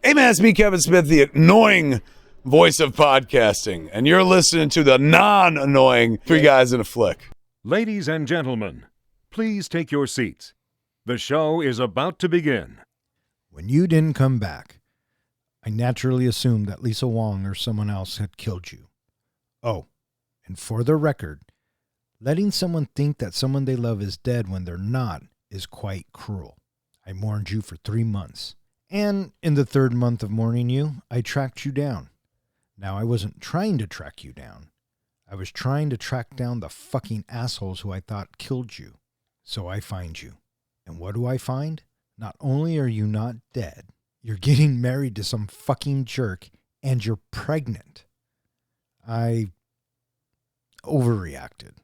Hey man, it's me, Kevin Smith, the annoying voice of podcasting, and you're listening to the non-annoying Three Guys in a Flick. Ladies and gentlemen, please take your seats. The show is about to begin. When you didn't come back, I naturally assumed that Lisa Wong or someone else had killed you. Oh, and for the record, letting someone think that someone they love is dead when they're not is quite cruel. I mourned you for 3 months. And in the 3rd month of mourning you, I tracked you down. Now, I wasn't trying to track you down. I was trying to track down the fucking assholes who I thought killed you. So I find you. And what do I find? Not only are you not dead, you're getting married to some fucking jerk, and you're pregnant. I overreacted.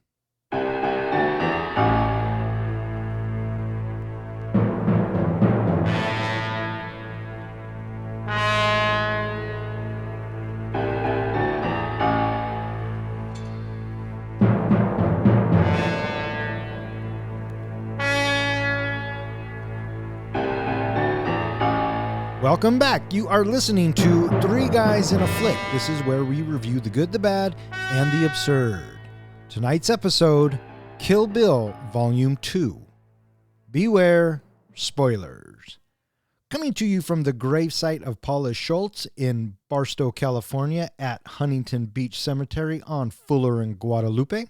Welcome back. You are listening to Three Guys in a Flick. This is where we review the good, the bad, and the absurd. Tonight's episode, Kill Bill Volume 2. Beware spoilers. Coming to you from the gravesite of Paula Schultz in Barstow, California at Huntington Beach Cemetery on Fuller and Guadalupe.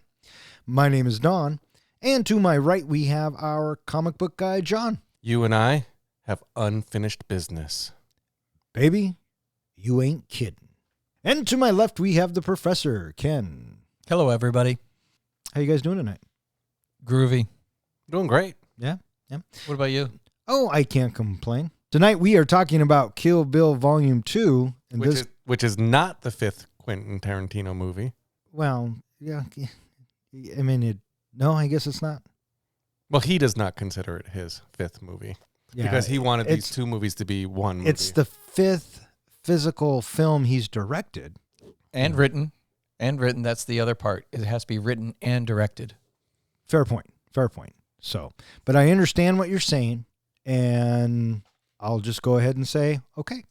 My name is Don, and to my right we have our comic book guy, John. You and I have unfinished business. Baby, you ain't kidding. And to my left, we have the professor, Ken. Hello, everybody. How you guys doing tonight? Groovy. Doing great. Yeah. What about you? Oh, I can't complain. Tonight we are talking about Kill Bill Volume 2. And Which is not the 5th Quentin Tarantino movie. Well, yeah. I mean, no, I guess it's not. Well, he does not consider it his 5th movie. Yeah, because he wanted these two movies to be one movie. It's the 5th physical film he's directed. And written. That's the other part. It has to be written and directed. Fair point. So, but I understand what you're saying, and I'll just go ahead and say, okay.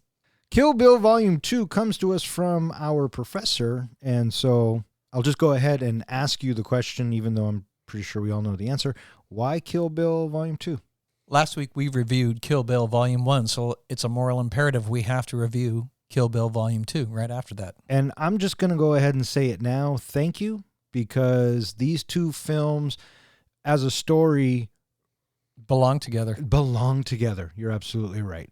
Kill Bill Volume 2 comes to us from our professor, and so I'll just go ahead and ask you the question, even though I'm pretty sure we all know the answer. Why Kill Bill Volume 2? Last week we reviewed Kill Bill Volume 1, so it's a moral imperative we have to review Kill Bill Volume 2 right after that. And I'm just going to go ahead and say it now. Thank you, because these two films, as a story, belong together. You're absolutely right.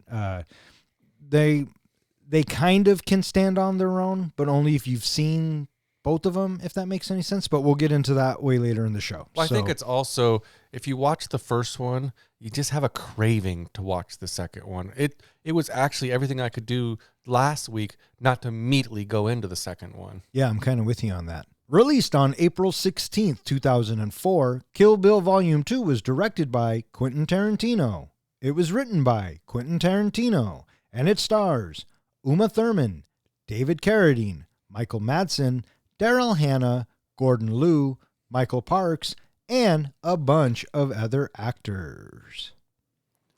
They kind of can stand on their own, but only if you've seen both of them, if that makes any sense. But we'll get into that way later in the show. Well, I think it's also, if you watch the first one, you just have a craving to watch the second one. It was actually everything I could do last week not to immediately go into the second one. Yeah, I'm kind of with you on that. Released on April 16th, 2004, Kill Bill Volume 2 was directed by Quentin Tarantino. It was written by Quentin Tarantino, and it stars Uma Thurman, David Carradine, Michael Madsen, Daryl Hannah, Gordon Liu, Michael Parks, and a bunch of other actors.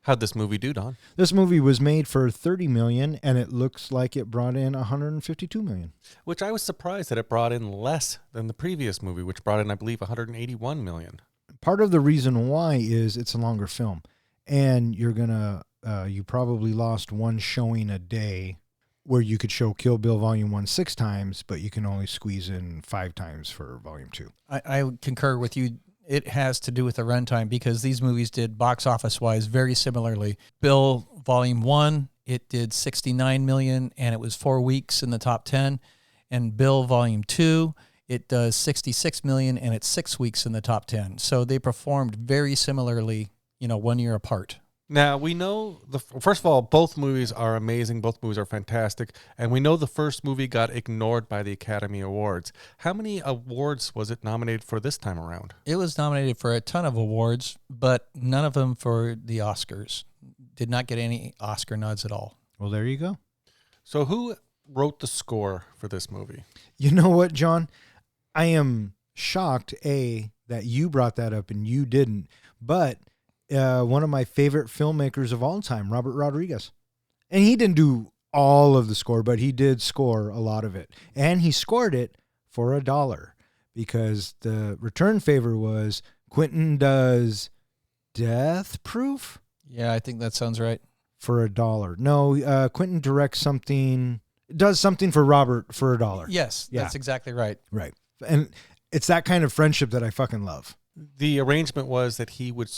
How'd this movie do, Don? This movie was made for $30 million, and it looks like it brought in $152 million. Which I was surprised that it brought in less than the previous movie, which brought in, I believe, $181 million. Part of the reason why is it's a longer film, and you probably lost one showing a day where you could show Kill Bill Volume 1 6 times, but you can only squeeze in 5 times for Volume 2. I concur with you. It has to do with the runtime because these movies did box office-wise very similarly. Bill Volume 1, it did $69 million, and it was 4 weeks in the top 10. And Bill Volume 2, it does $66 million, and it's 6 weeks in the top 10. So they performed very similarly, 1 year apart. Now, we know, first of all, both movies are amazing. Both movies are fantastic. And we know the first movie got ignored by the Academy Awards. How many awards was it nominated for this time around? It was nominated for a ton of awards, but none of them for the Oscars. Did not get any Oscar nods at all. Well, there you go. So who wrote the score for this movie? You know what, John? I am shocked, that you brought that up and you didn't. But one of my favorite filmmakers of all time, Robert Rodriguez. And he didn't do all of the score, but he did score a lot of it. And he scored it for $1 because the return favor was Quentin does Death Proof Yeah, I think that sounds right. for $1. No, Quentin directs something, does something for Robert for $1. Yes, Yeah. that's exactly right. Right. And it's that kind of friendship that I fucking love. The arrangement was that he would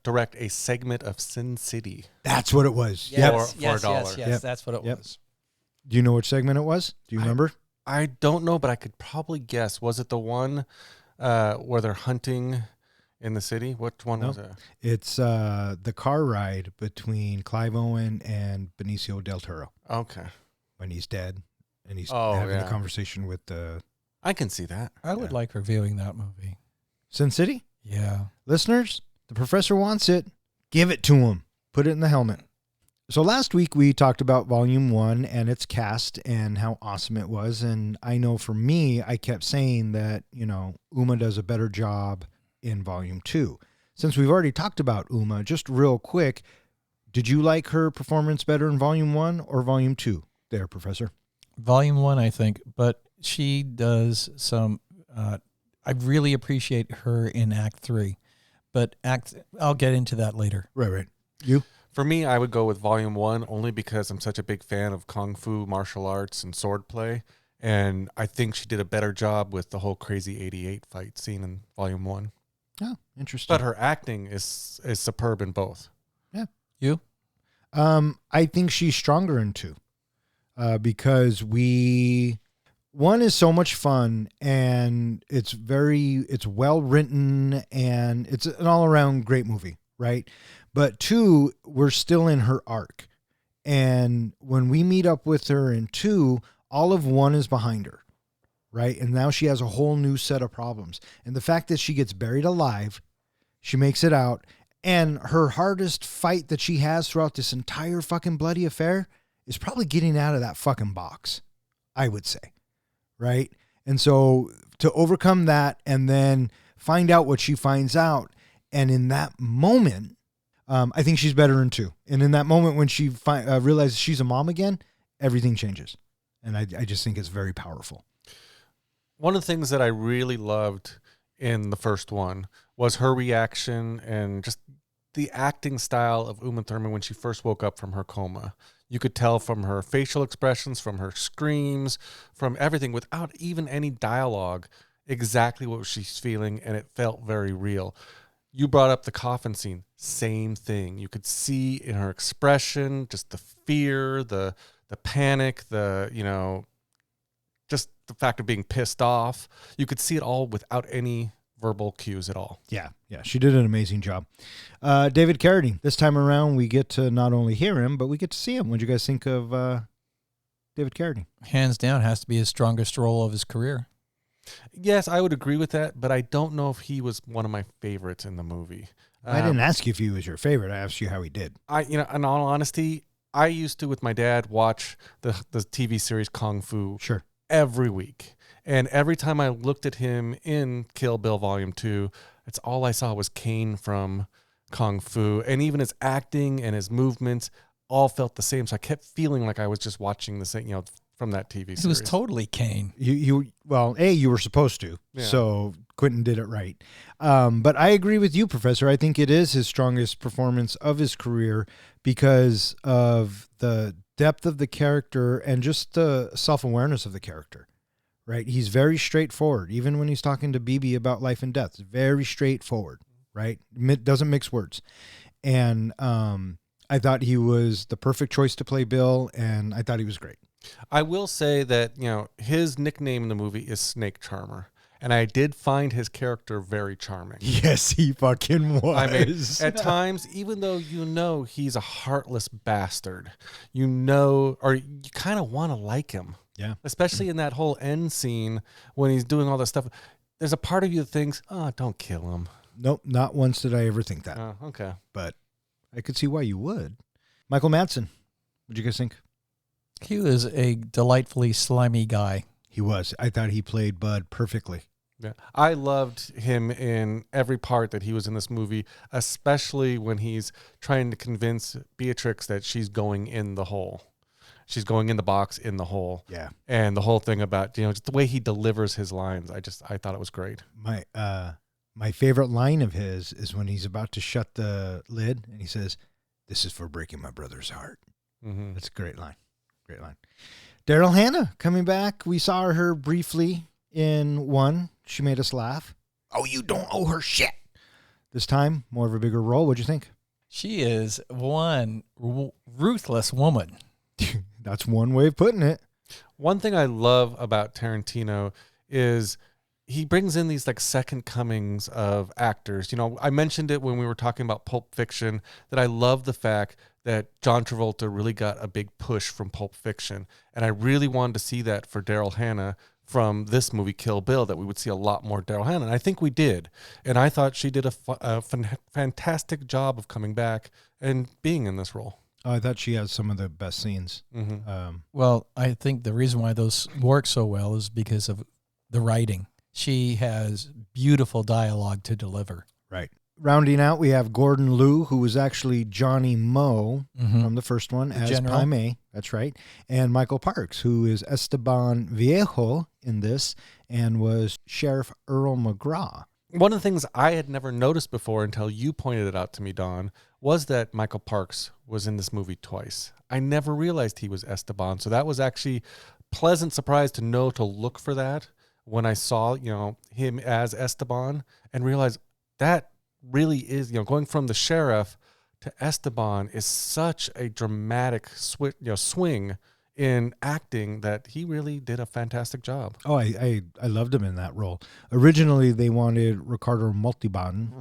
direct a segment of Sin City. That's what it was. Yes, Yep. For yes, $1. yes, yes, Yep. that's what it Yep. was. Do you know which segment it was? Do you remember? I don't know, but I could probably guess. Was it the one where they're hunting in the city? Which one No. was it? It's the car ride between Clive Owen and Benicio del Toro Okay. when he's dead and he's Oh, having the yeah. conversation with I can see that. I would like reviewing that movie. Sin City. Yeah. Listeners, the professor wants it. Give it to him. Put it in the helmet. So last week we talked about Volume 1 and its cast and how awesome it was. And I know for me, I kept saying that, Uma does a better job in Volume 2. Since we've already talked about Uma, just real quick, did you like her performance better in Volume 1 or Volume 2 there, Professor? Volume 1, I think, but she does some. I really appreciate her in Act 3, but I'll get into that later. Right. You? For me, I would go with Volume 1 only because I'm such a big fan of Kung Fu, martial arts, and swordplay. And I think she did a better job with the whole Crazy 88 fight scene in Volume 1. Oh, interesting. But her acting is superb in both. Yeah. You? I think she's stronger in 2 because 1 is so much fun and it's well written and it's an all around great movie, right? But 2, we're still in her arc. And when we meet up with her in 2, all of 1 is behind her, right? And now she has a whole new set of problems. And the fact that she gets buried alive, she makes it out, and her hardest fight that she has throughout this entire fucking bloody affair is probably getting out of that fucking box, I would say. Right. And so to overcome that and then find out what she finds out. And in that moment, I think she's better in 2. And in that moment, when she realizes she's a mom again, everything changes. And I just think it's very powerful. One of the things that I really loved in the first one was her reaction and just the acting style of Uma Thurman when she first woke up from her coma. You could tell from her facial expressions, from her screams, from everything without even any dialogue, exactly what she's feeling, and it felt very real. You brought up the coffin scene. Same thing. You could see in her expression just the fear, the panic, just the fact of being pissed off. You could see it all without any verbal cues at all. Yeah, she did an amazing job. David Carradine. This time around, we get to not only hear him, but we get to see him. What do you guys think of David Carradine? Hands down, has to be his strongest role of his career. Yes, I would agree with that, but I don't know if he was one of my favorites in the movie. I didn't ask you if he was your favorite. I asked you how he did. In all honesty, I used to, with my dad, watch the TV series Kung Fu Sure. every week. And every time I looked at him in Kill Bill Volume 2, it's all I saw was Kane from Kung Fu. And even his acting and his movements all felt the same. So I kept feeling like I was just watching the same, from that TV series. He was totally Kane. You were supposed to. Yeah. So Quentin did it right. But I agree with you, Professor. I think it is his strongest performance of his career because of the depth of the character and just the self-awareness of the character. Right? He's very straightforward. Even when he's talking to BB about life and death, it's very straightforward, right? Doesn't mix words. And I thought he was the perfect choice to play Bill, and I thought he was great. I will say that, his nickname in the movie is Snake Charmer. And I did find his character very charming. Yes, he fucking was. I mean, at times, even though he's a heartless bastard, or you kind of want to like him. Yeah. Especially in that whole end scene when he's doing all this stuff. There's a part of you that thinks, oh, don't kill him. Nope, not once did I ever think that. Oh, okay. But I could see why you would. Michael Madsen, what'd you guys think? He was a delightfully slimy guy. He was. I thought he played Bud perfectly. Yeah, I loved him in every part that he was in this movie, especially when he's trying to convince Beatrix that she's going in the hole. she's going in the box in the hole. Yeah. And the whole thing about, just the way he delivers his lines, I thought it was great. My favorite line of his is when he's about to shut the lid and he says, "This is for breaking my brother's heart." Mm-hmm. That's a great line. Great line. Daryl Hannah coming back. We saw her briefly in one. She made us laugh. Oh, you don't owe her shit. This time, more of a bigger role. What'd you think? She is one ruthless woman. That's one way of putting it. One thing I love about Tarantino is he brings in these like second comings of actors. I mentioned it when we were talking about Pulp Fiction, that I love the fact that John Travolta really got a big push from Pulp Fiction. And I really wanted to see that for Daryl Hannah from this movie, Kill Bill, that we would see a lot more Daryl Hannah. And I think we did. And I thought she did a fantastic job of coming back and being in this role. Oh, I thought she has some of the best scenes. Mm-hmm. Well, I think the reason why those work so well is because of the writing. She has beautiful dialogue to deliver. Right. Rounding out, we have Gordon Liu, who was actually Johnny Moe from the first one, as general. Pai Mei. That's right. And Michael Parks, who is Esteban Viejo in this and was Sheriff Earl McGraw. One of the things I had never noticed before until you pointed it out to me, Don, was that Michael Parks was in this movie twice. I never realized he was Esteban. So that was actually a pleasant surprise to know to look for that when I saw, him as Esteban and realized that really is, going from the sheriff to Esteban is such a dramatic swing in acting that he really did a fantastic job. Oh, I loved him in that role. Originally, they wanted Ricardo Montalban,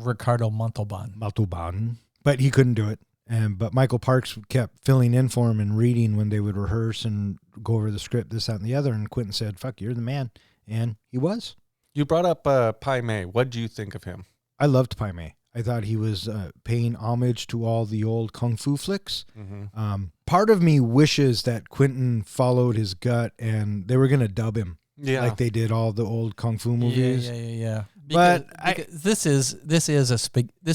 but he couldn't do it. But Michael Parks kept filling in for him and reading when they would rehearse and go over the script, this, that, and the other. And Quentin said, "Fuck, you're the man." And he was. You brought up Pai Mei. What do you think of him? I loved Pai Mei. I thought he was paying homage to all the old kung fu flicks. Mm-hmm. Part of me wishes that Quentin followed his gut and they were going to dub him like they did all the old kung fu movies. Yeah. But because this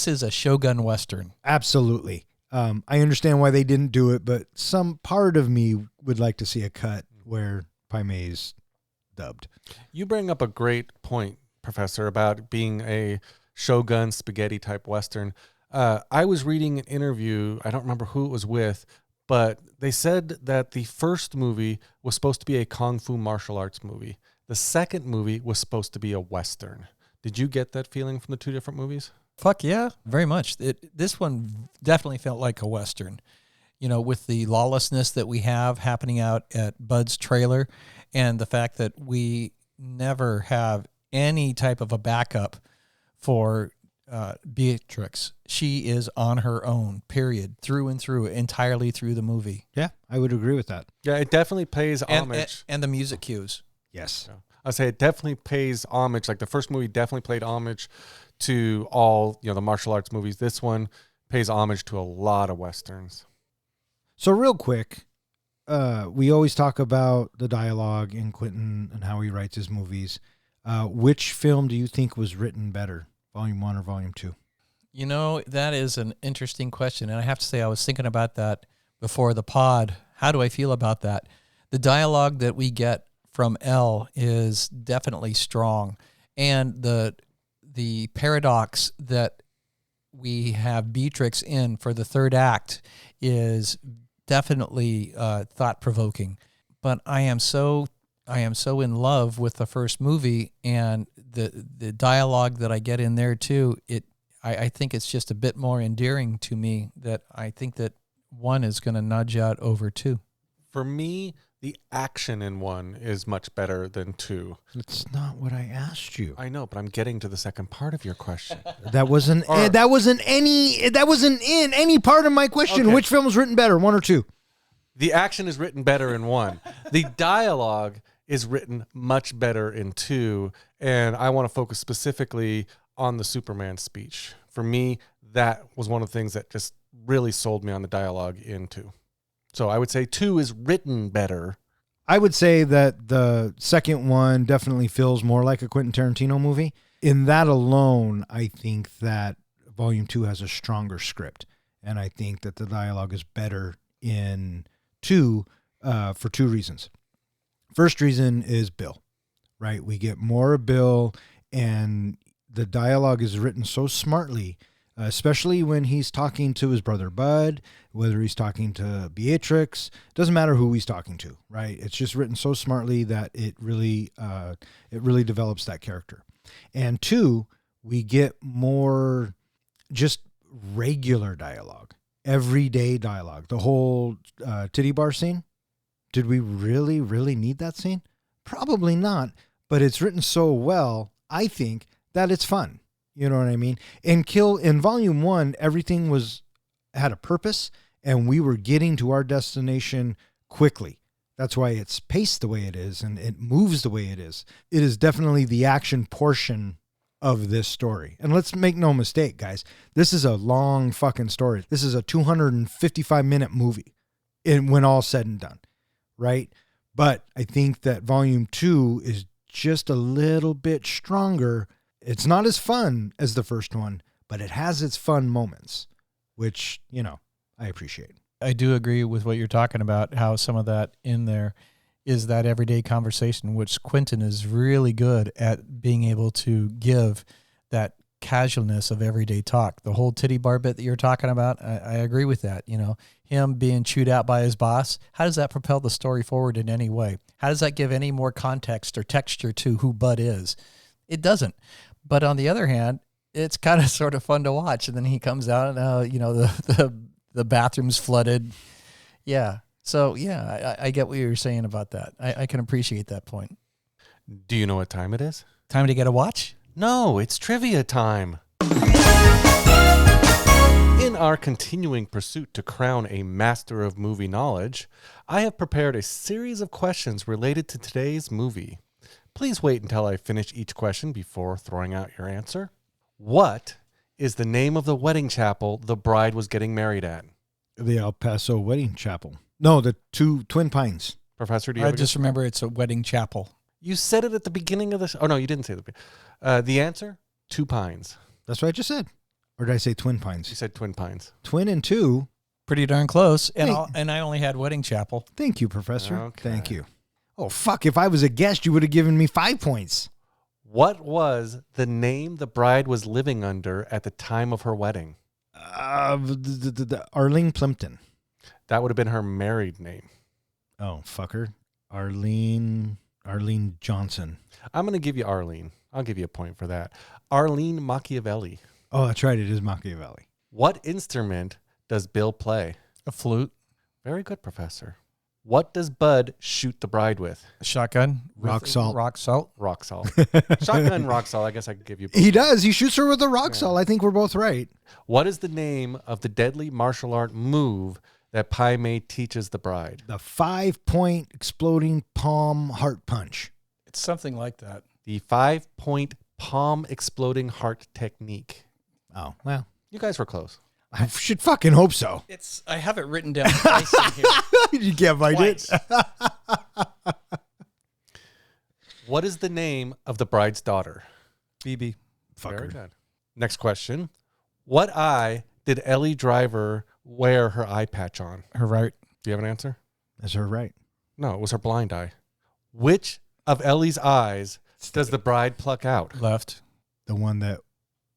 is a Shogun Western. Absolutely. I understand why they didn't do it, but some part of me would like to see a cut where Pai Mei's dubbed. You bring up a great point, Professor, about being a Shogun spaghetti type Western. I was reading an interview, I don't remember who it was with, but they said that the first movie was supposed to be a Kung Fu martial arts movie. The second movie was supposed to be a Western. Did you get that feeling from the two different movies? Fuck yeah, very much. This one definitely felt like a Western. With the lawlessness that we have happening out at Bud's trailer and the fact that we never have any type of a backup for Beatrix. She is on her own, period, through and through, entirely through the movie. Yeah, I would agree with that. Yeah, it definitely pays homage. And the music cues. Yes. Yeah. I say it definitely pays homage. Like the first movie definitely played homage to all, the martial arts movies. This one pays homage to a lot of Westerns. So real quick, we always talk about the dialogue in Quentin and how he writes his movies. Which film do you think was written better, Volume 1 or Volume 2? That is an interesting question. And I have to say, I was thinking about that before the pod. How do I feel about that? The dialogue that we get from Elle is definitely strong. And the paradox that we have Beatrix in for the third act is definitely thought-provoking. But I am so in love with the first movie, and the dialogue that I get in there too. I think it's just a bit more endearing to me that I think that one is going to nudge out over two. For me, the action in one is much better than two. That's not what I asked you. I know, but I'm getting to the second part of your question. That wasn't in any part of my question. Okay. Which film was written better, 1 or 2? The action is written better in one. The dialogue is written much better in two, and I want to focus specifically on the Superman speech. For me, that was one of the things that just really sold me on the dialogue in two. So I would say 2 is written better. I would say that the second one definitely feels more like a Quentin Tarantino movie. In that alone, I think that Volume 2 has a stronger script, and I think that the dialogue is better in 2 for two reasons. First reason is Bill, right? We get more of Bill, and the dialogue is written so smartly, especially when he's talking to his brother Bud, whether he's talking to Beatrix, doesn't matter who he's talking to, right? It's just written so smartly that it really develops that character. And two, we get more just regular dialogue, everyday dialogue. The whole titty bar scene, did we really, really need that scene? Probably not, but it's written so well, I think, that it's fun. You know what I mean? In Volume 1, everything had a purpose, and we were getting to our destination quickly. That's why it's paced the way it is, and it moves the way it is. It is definitely the action portion of this story. And let's make no mistake, guys. This is a long fucking story. This is a 255-minute movie when all's said and done, right? But I think that Volume 2 is just a little bit stronger. It's not as fun as the first one, but it has its fun moments, which, I appreciate. I do agree with what you're talking about, how some of that in there is that everyday conversation, which Quentin is really good at being able to give that casualness of everyday talk. The whole titty bar bit that you're talking about, I agree with that. Him being chewed out by his boss, how does that propel the story forward in any way? How does that give any more context or texture to who Bud is? It doesn't. But on the other hand, it's kind of sort of fun to watch. And then he comes out and, the bathroom's flooded. Yeah. So, yeah, I get what you're saying about that. I can appreciate that point. Do you know what time it is? Time to get a watch? No, it's trivia time. In our continuing pursuit to crown a master of movie knowledge, I have prepared a series of questions related to today's movie. Please wait until I finish each question before throwing out your answer. What is the name of the wedding chapel the bride was getting married at? The El Paso Wedding Chapel. No, the Twin Pines. Professor, do you have I just remember it's a wedding chapel. You said it at the beginning of this. Oh, no, you didn't say the answer? Two Pines. That's what I just said. Or did I say Twin Pines? You said Twin Pines. Twin and two. Pretty darn close. And, Hey. and I only had wedding chapel. Thank you, Professor. Okay. Thank you. Oh, fuck. If I was a guest, you would have given me 5 points. What was the name the bride was living under at the time of her wedding? Arlene Plimpton. That would have been her married name. Oh, fucker. Arlene Johnson. I'm going to give you Arlene. I'll give you a point for that. Arlene Machiavelli. Oh, that's right. It is Machiavelli. What instrument does Bill play? A flute. Very good, Professor. What does Bud shoot the bride with? A shotgun. Rock salt. Rock salt. Rock salt. Shotgun, rock salt. I guess I could give you both. He does. He shoots her with a rock salt. I think we're both right. What is the name of the deadly martial art move that Pai Mei teaches the bride? The 5-point exploding palm heart punch. It's something like that. The 5-point palm exploding heart technique. Oh, well, You guys were close. I should fucking hope so. I have it written down twice in here. You can't find it. Twice. What is the name of the bride's daughter? BB. Very Fucker. good. Next question. What eye did Ellie Driver wear her eye patch on? Her right. Do you have an answer? That's her right. No, it was her blind eye. Which of Ellie's eyes does the bride pluck out? Left. The one that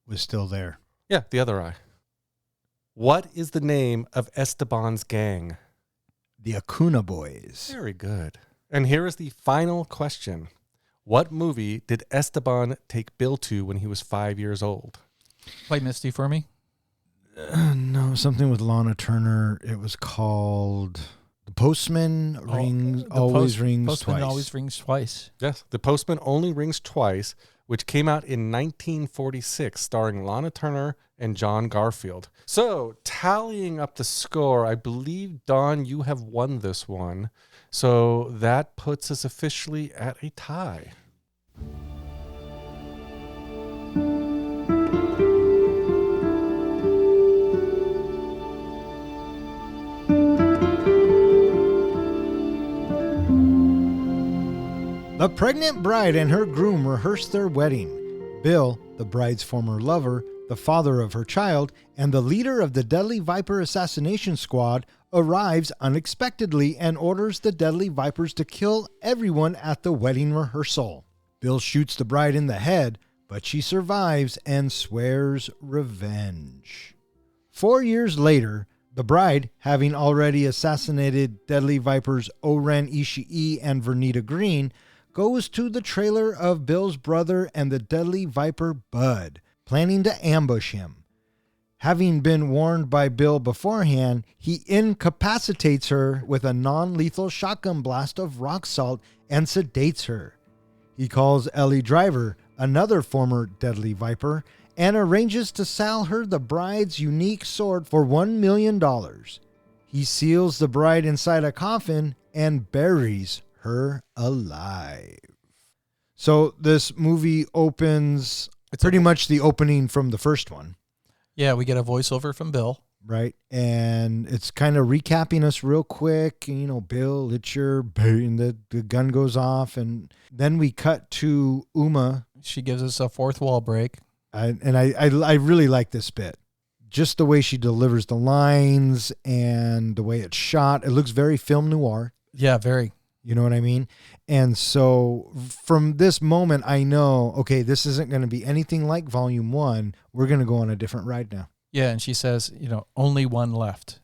was still there. Yeah, the other eye. What is the name of Esteban's gang? The Acuna Boys. Very good. And here is the final question. What movie did Esteban take Bill to when he was 5 years old? Play Misty for me. No, something with Lana Turner. It was called The Postman Rings Always Rings Postman Twice. always rings twice. Yes, The Postman Only Rings Twice, which came out in 1946, starring Lana Turner and John Garfield. So, tallying up the score, I believe, Don, you have won this one. So that puts us officially at a tie. The pregnant bride and her groom rehearse their wedding. Bill, the bride's former lover, the father of her child, and the leader of the Deadly Viper assassination squad, arrives unexpectedly and orders the Deadly Vipers to kill everyone at the wedding rehearsal. Bill shoots the bride in the head, but she survives and swears revenge. 4 years later, the bride, having already assassinated Deadly Vipers Oren Ishii and Vernita Green, goes to the trailer of Bill's brother and the Deadly Viper Bud, planning to ambush him. Having been warned by Bill beforehand, he incapacitates her with a non-lethal shotgun blast of rock salt and sedates her. He calls Ellie Driver, another former Deadly Viper, and arranges to sell her the bride's unique sword for $1 million. He seals the bride inside a coffin and buries her alive. So this movie opens pretty much the opening from the first one. Yeah, we get a voiceover from Bill. Right. And it's kind of recapping us real quick. You know, Bill, it's your, and the gun goes off. And then we cut to Uma. She gives us a fourth wall break. I really like this bit. Just the way she delivers the lines and the way it's shot. It looks very film noir. Yeah, very. You know what I mean? And so from this moment, I know, okay, this isn't going to be anything like Volume 1. We're going to go on a different ride now. Yeah, and she says, only one left.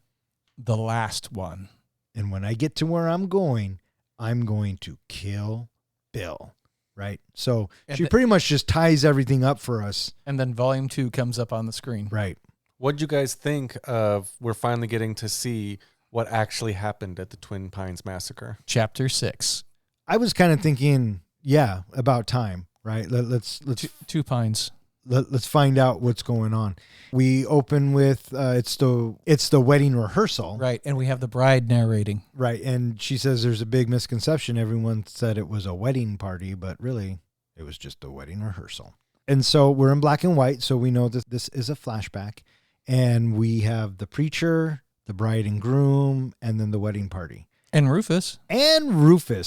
The last one. And when I get to where I'm going to kill Bill. Right? So she pretty much just ties everything up for us. And then Volume 2 comes up on the screen. Right. What'd you guys think of we're finally getting to see what actually happened at the Twin Pines Massacre? Chapter 6. I was kind of thinking, yeah, about time, right? Let's Two Pines. Let's find out what's going on. We open with it's the wedding rehearsal, right? And we have the bride narrating, right? And she says there's a big misconception. Everyone said it was a wedding party, but really it was just a wedding rehearsal. And so we're in black and white, so we know that this is a flashback, and we have the preacher, the bride and groom, and then the wedding party. And Rufus,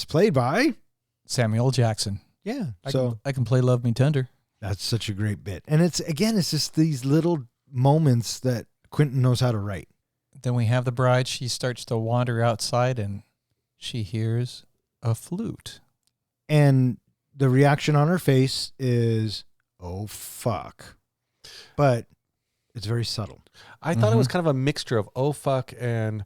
played by Samuel Jackson. Yeah, I can play Love Me Tender. That's such a great bit. And it's just these little moments that Quentin knows how to write. Then we have the bride. She starts to wander outside and she hears a flute. And the reaction on her face is, oh, fuck. But it's very subtle. I thought it was kind of a mixture of oh, fuck and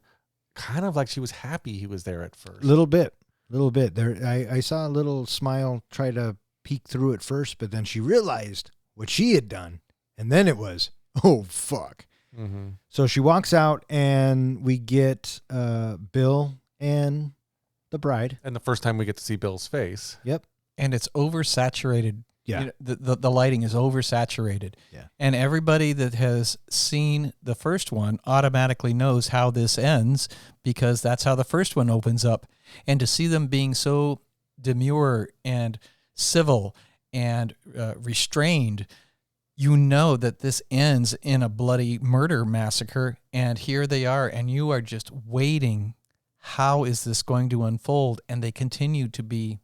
kind of like she was happy he was there at first. Little bit. There, I saw a little smile try to peek through at first, but then she realized what she had done, and then it was, oh, fuck. Mm-hmm. So she walks out, and we get Bill and the bride. And the first time we get to see Bill's face. Yep. And it's oversaturated. Yeah. The lighting is oversaturated. Yeah. And everybody that has seen the first one automatically knows how this ends because that's how the first one opens up. And to see them being so demure and civil and restrained, you know that this ends in a bloody murder massacre, and here they are, and you are just waiting. How is this going to unfold? And they continue to be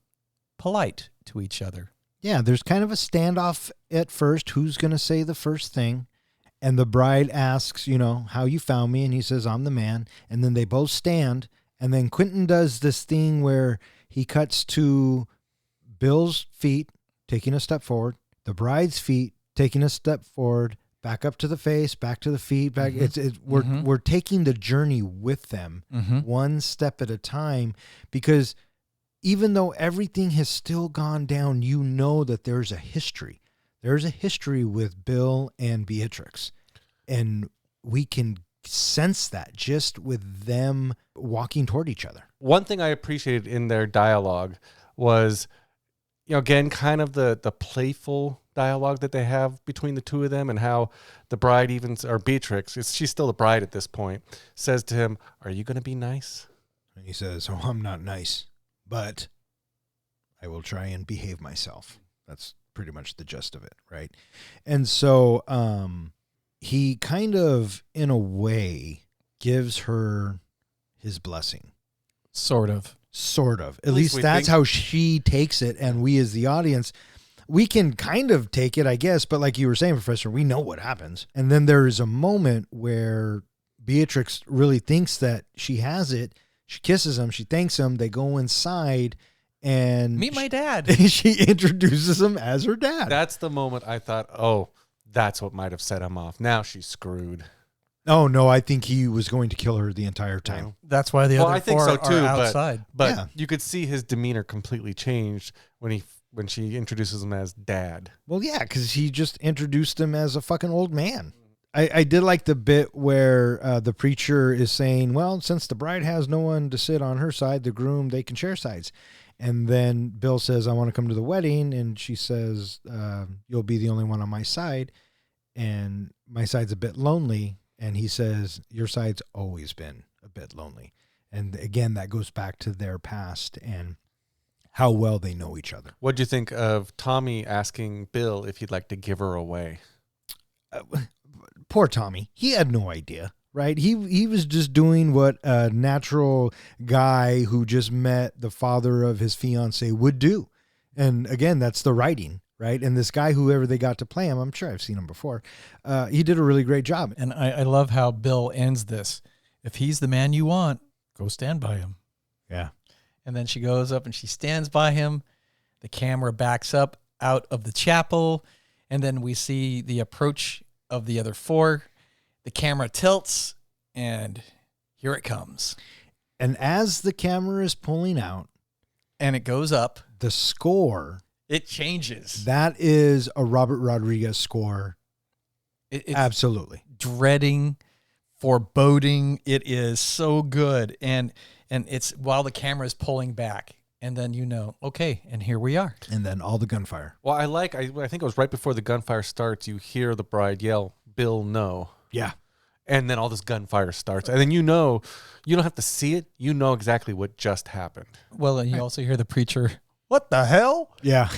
polite to each other. Yeah, there's kind of a standoff at first. Who's going to say the first thing? And the bride asks, how you found me, and he says, I'm the man. And then they both stand, and then Quentin does this thing where he cuts to Bill's feet taking a step forward, the bride's feet taking a step forward, back up to the face, back to the feet, back. Mm-hmm. We're taking the journey with them, one step at a time, because even though everything has still gone down, you know that there's a history. There's a history with Bill and Beatrix, and we can sense that just with them walking toward each other. One thing I appreciated in their dialogue was, again, kind of the playful dialogue that they have between the two of them, and how the bride or Beatrix, she's still the bride at this point, says to him, are you going to be nice? And he says, oh, I'm not nice, but I will try and behave myself. That's pretty much the gist of it, right? And so he kind of, in a way, gives her his blessing. Sort of. At least that's how she takes it. And we as the audience, we can kind of take it, I guess, but like you were saying, Professor, we know what happens. And then there is a moment where Beatrix really thinks that she has it. She kisses him. She thanks him. They go inside and Meet my dad. she introduces him as her dad. That's the moment I thought, oh, that's what might have set him off. Now she's screwed. Oh, no, I think he was going to kill her the entire time. That's why the other I think four so too, are outside. But Yeah. you could see his demeanor completely changed when she introduces him as dad. Well, yeah, because he just introduced him as a fucking old man. I did like the bit where the preacher is saying, well, since the bride has no one to sit on her side, the groom, they can share sides. And then Bill says, I want to come to the wedding. And she says, you'll be the only one on my side. And my side's a bit lonely. And he says, your side's always been a bit lonely. And again, that goes back to their past and how well they know each other. What'd you think of Tommy asking Bill if he'd like to give her away? Poor Tommy. He had no idea, right? He was just doing what a natural guy who just met the father of his fiance would do. And again, that's the writing, right? And this guy, whoever they got to play him, I'm sure I've seen him before. He did a really great job. And I love how Bill ends this. If he's the man you want, go stand by him. Yeah. And then she goes up and she stands by him. The camera backs up out of the chapel. And then we see the approach of the other four. The camera tilts and here it comes. And as the camera is pulling out And it goes up. the score, It changes. that is a Robert Rodriguez score. It's Absolutely. dreading, foreboding. It is so good. And it's while the camera is pulling back. And then okay, and here we are. And then all the gunfire. Well, I think it was right before the gunfire starts, you hear the bride yell, Bill, no. Yeah. And then all this gunfire starts. And then you don't have to see it. You know exactly what just happened. Well, and you also hear the preacher, what the hell? Yeah.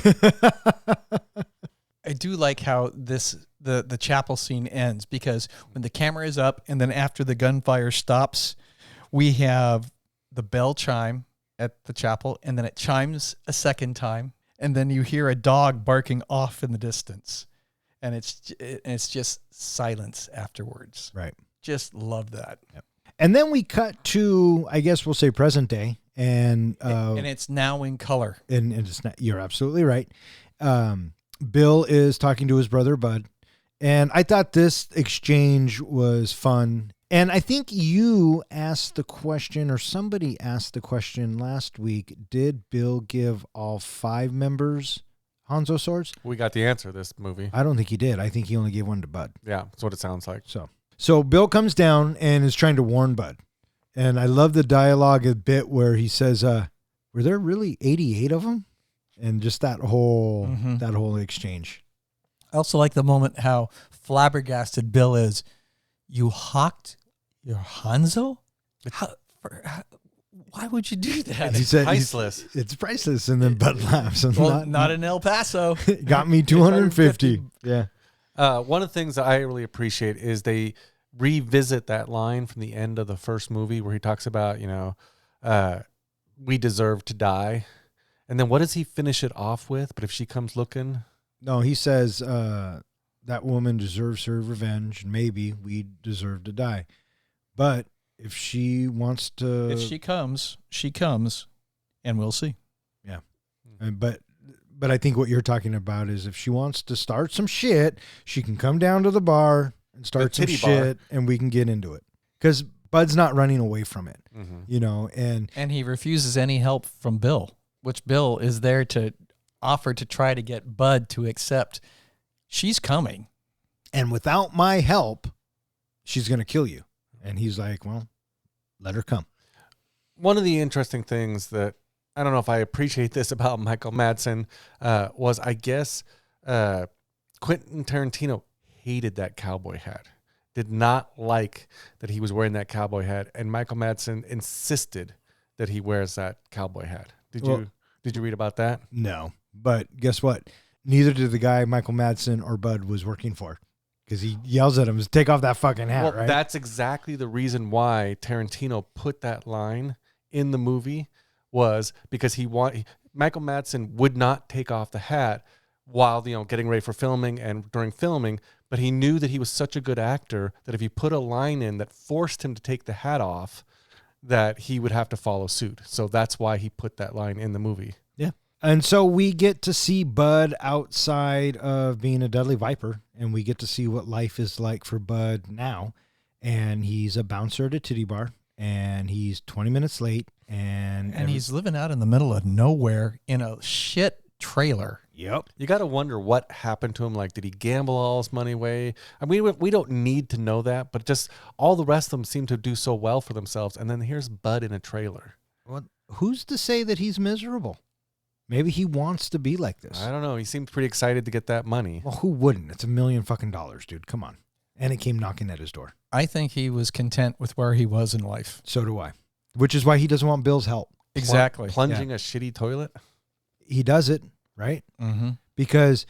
I do like how the chapel scene ends, because when the camera is up and then after the gunfire stops, we have the bell chime at the chapel, and then it chimes a second time, and then you hear a dog barking off in the distance, and it's just silence afterwards. Right. Just love that. Yep. And then we cut to, I guess we'll say present day, and it's now in color. and it's not, you're absolutely right. Bill is talking to his brother Bud, and I thought this exchange was fun. And I think you asked the question, or somebody asked the question last week, did Bill give all 5 members Hanzo swords? We got the answer this movie. I don't think he did. I think he only gave one to Bud. Yeah, that's what it sounds like. So Bill comes down and is trying to warn Bud. And I love the dialogue a bit where he says, were there really 88 of them? And just that whole exchange. I also like the moment how flabbergasted Bill is. You hawked your Hanzo? Why would you do that? He said, Priceless. It's priceless. And then Bud laughs. And Well, not in El Paso. got me 250. Yeah. One of the things that I really appreciate is they revisit that line from the end of the first movie where he talks about, we deserve to die. And then what does he finish it off with? But if she comes looking? No, he says that woman deserves her revenge. And maybe we deserve to die. But if she wants to... If she comes, and we'll see. Yeah. But I think what you're talking about is if she wants to start some shit, she can come down to the bar and start some titty shit, and we can get into it. Because Bud's not running away from it, And he refuses any help from Bill, which Bill is there to offer to try to get Bud to accept. She's coming. And without my help, she's going to kill you. And he's like, well, let her come. One of the interesting things that, I don't know if I appreciate this about Michael Madsen, was I guess Quentin Tarantino hated that cowboy hat. Did not like that he was wearing that cowboy hat. And Michael Madsen insisted that he wears that cowboy hat. Did you read about that? No. But guess what? Neither did the guy Michael Madsen or Bud was working for. Because he yells at him, take off that fucking hat, Well, right? that's exactly the reason why Tarantino put that line in the movie, was because Michael Madsen would not take off the hat while, getting ready for filming and during filming, but he knew that he was such a good actor that if he put a line in that forced him to take the hat off, that he would have to follow suit. So that's why he put that line in the movie. Yeah. And so we get to see Bud outside of being a deadly viper, and we get to see what life is like for Bud now. And he's a bouncer at a titty bar, and he's 20 minutes late. And he's living out in the middle of nowhere in a shit trailer. Yep. You got to wonder what happened to him. Like, did he gamble all his money away? I mean, we don't need to know that, but just all the rest of them seem to do so well for themselves. And then here's Bud in a trailer. Well, who's to say that he's miserable? Maybe he wants to be like this. I don't know. He seemed pretty excited to get that money. Well, who wouldn't? It's $1 million fucking dollars, dude. Come on. And it came knocking at his door. I think he was content with where he was in life. So do I. Which is why he doesn't want Bill's help. Exactly. Plunging a shitty toilet. He does it, right? Mm-hmm. Because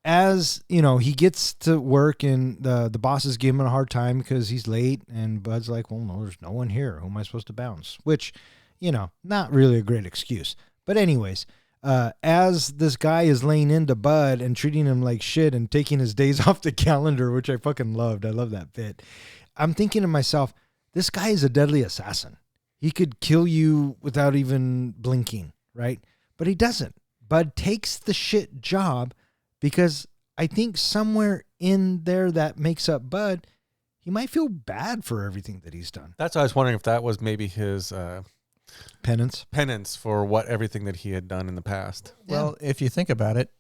as, he gets to work and the bosses give him a hard time because he's late, and Bud's like, well, no, there's no one here. Who am I supposed to bounce? Which, not really a great excuse. But anyways, as this guy is laying into Bud and treating him like shit and taking his days off the calendar, which I fucking loved. I love that bit. I'm thinking to myself, this guy is a deadly assassin. He could kill you without even blinking, right? But he doesn't. Bud takes the shit job because I think somewhere in there that makes up Bud, he might feel bad for everything that he's done. That's why I was wondering if that was maybe his Penance for everything that he had done in the past. Well, if you think about it,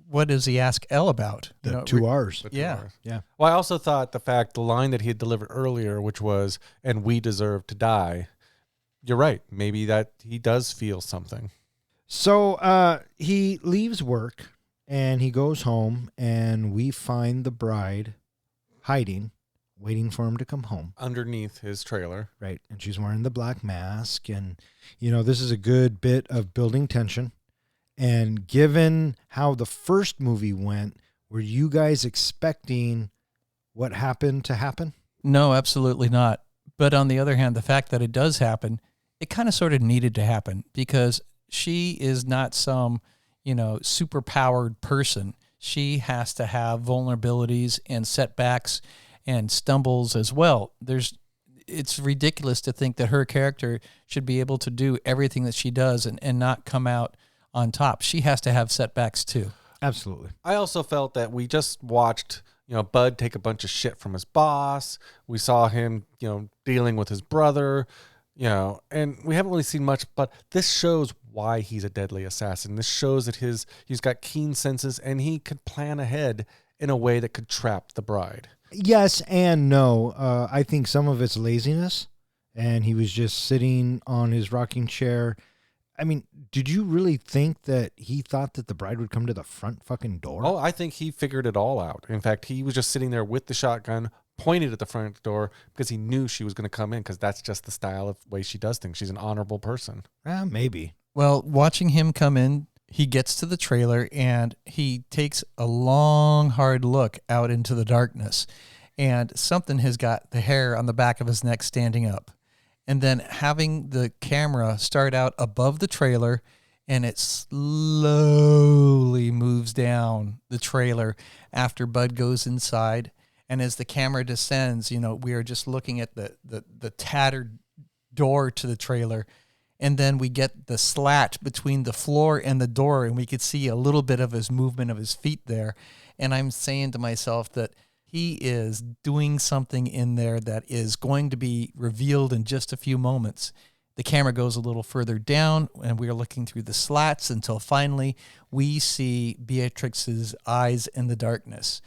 what does he ask Elle about? The 2 R's. The 2 Yeah. Rs. Yeah. Well, I also thought the line that he had delivered earlier, which was, "And we deserve to die." You're right. Maybe that he does feel something. So he leaves work and he goes home, and we find the bride hiding, waiting for him to come home. Underneath his trailer. Right. And she's wearing the black mask. And, this is a good bit of building tension. And given how the first movie went, were you guys expecting what happened to happen? No, absolutely not. But on the other hand, the fact that it does happen, it kind of sort of needed to happen because she is not some, super powered person. She has to have vulnerabilities and setbacks and stumbles as well. It's ridiculous to think that her character should be able to do everything that she does and not come out on top. She has to have setbacks too. Absolutely. I also felt that we just watched, Bud take a bunch of shit from his boss. We saw him, dealing with his brother, and we haven't really seen much, but this shows why he's a deadly assassin. This shows that he's got keen senses and he could plan ahead in a way that could trap the bride. Yes and no. I think some of it's laziness, and he was just sitting on his rocking chair. I mean, did you really think that he thought that the bride would come to the front fucking door? Oh, I think he figured it all out. In fact, he was just sitting there with the shotgun, pointed at the front door because he knew she was going to come in because that's just the style of way she does things. She's an honorable person. Maybe. Well, watching him come in, he gets to the trailer and he takes a long, hard look out into the darkness, and something has got the hair on the back of his neck standing up. And then having the camera start out above the trailer, and it slowly moves down the trailer after Bud goes inside. And as the camera descends, we are just looking at the tattered door to the trailer. And then we get the slat between the floor and the door, and we could see a little bit of his movement of his feet there. And I'm saying to myself that he is doing something in there that is going to be revealed in just a few moments. The camera goes a little further down, and we are looking through the slats until finally we see Beatrix's eyes in the darkness.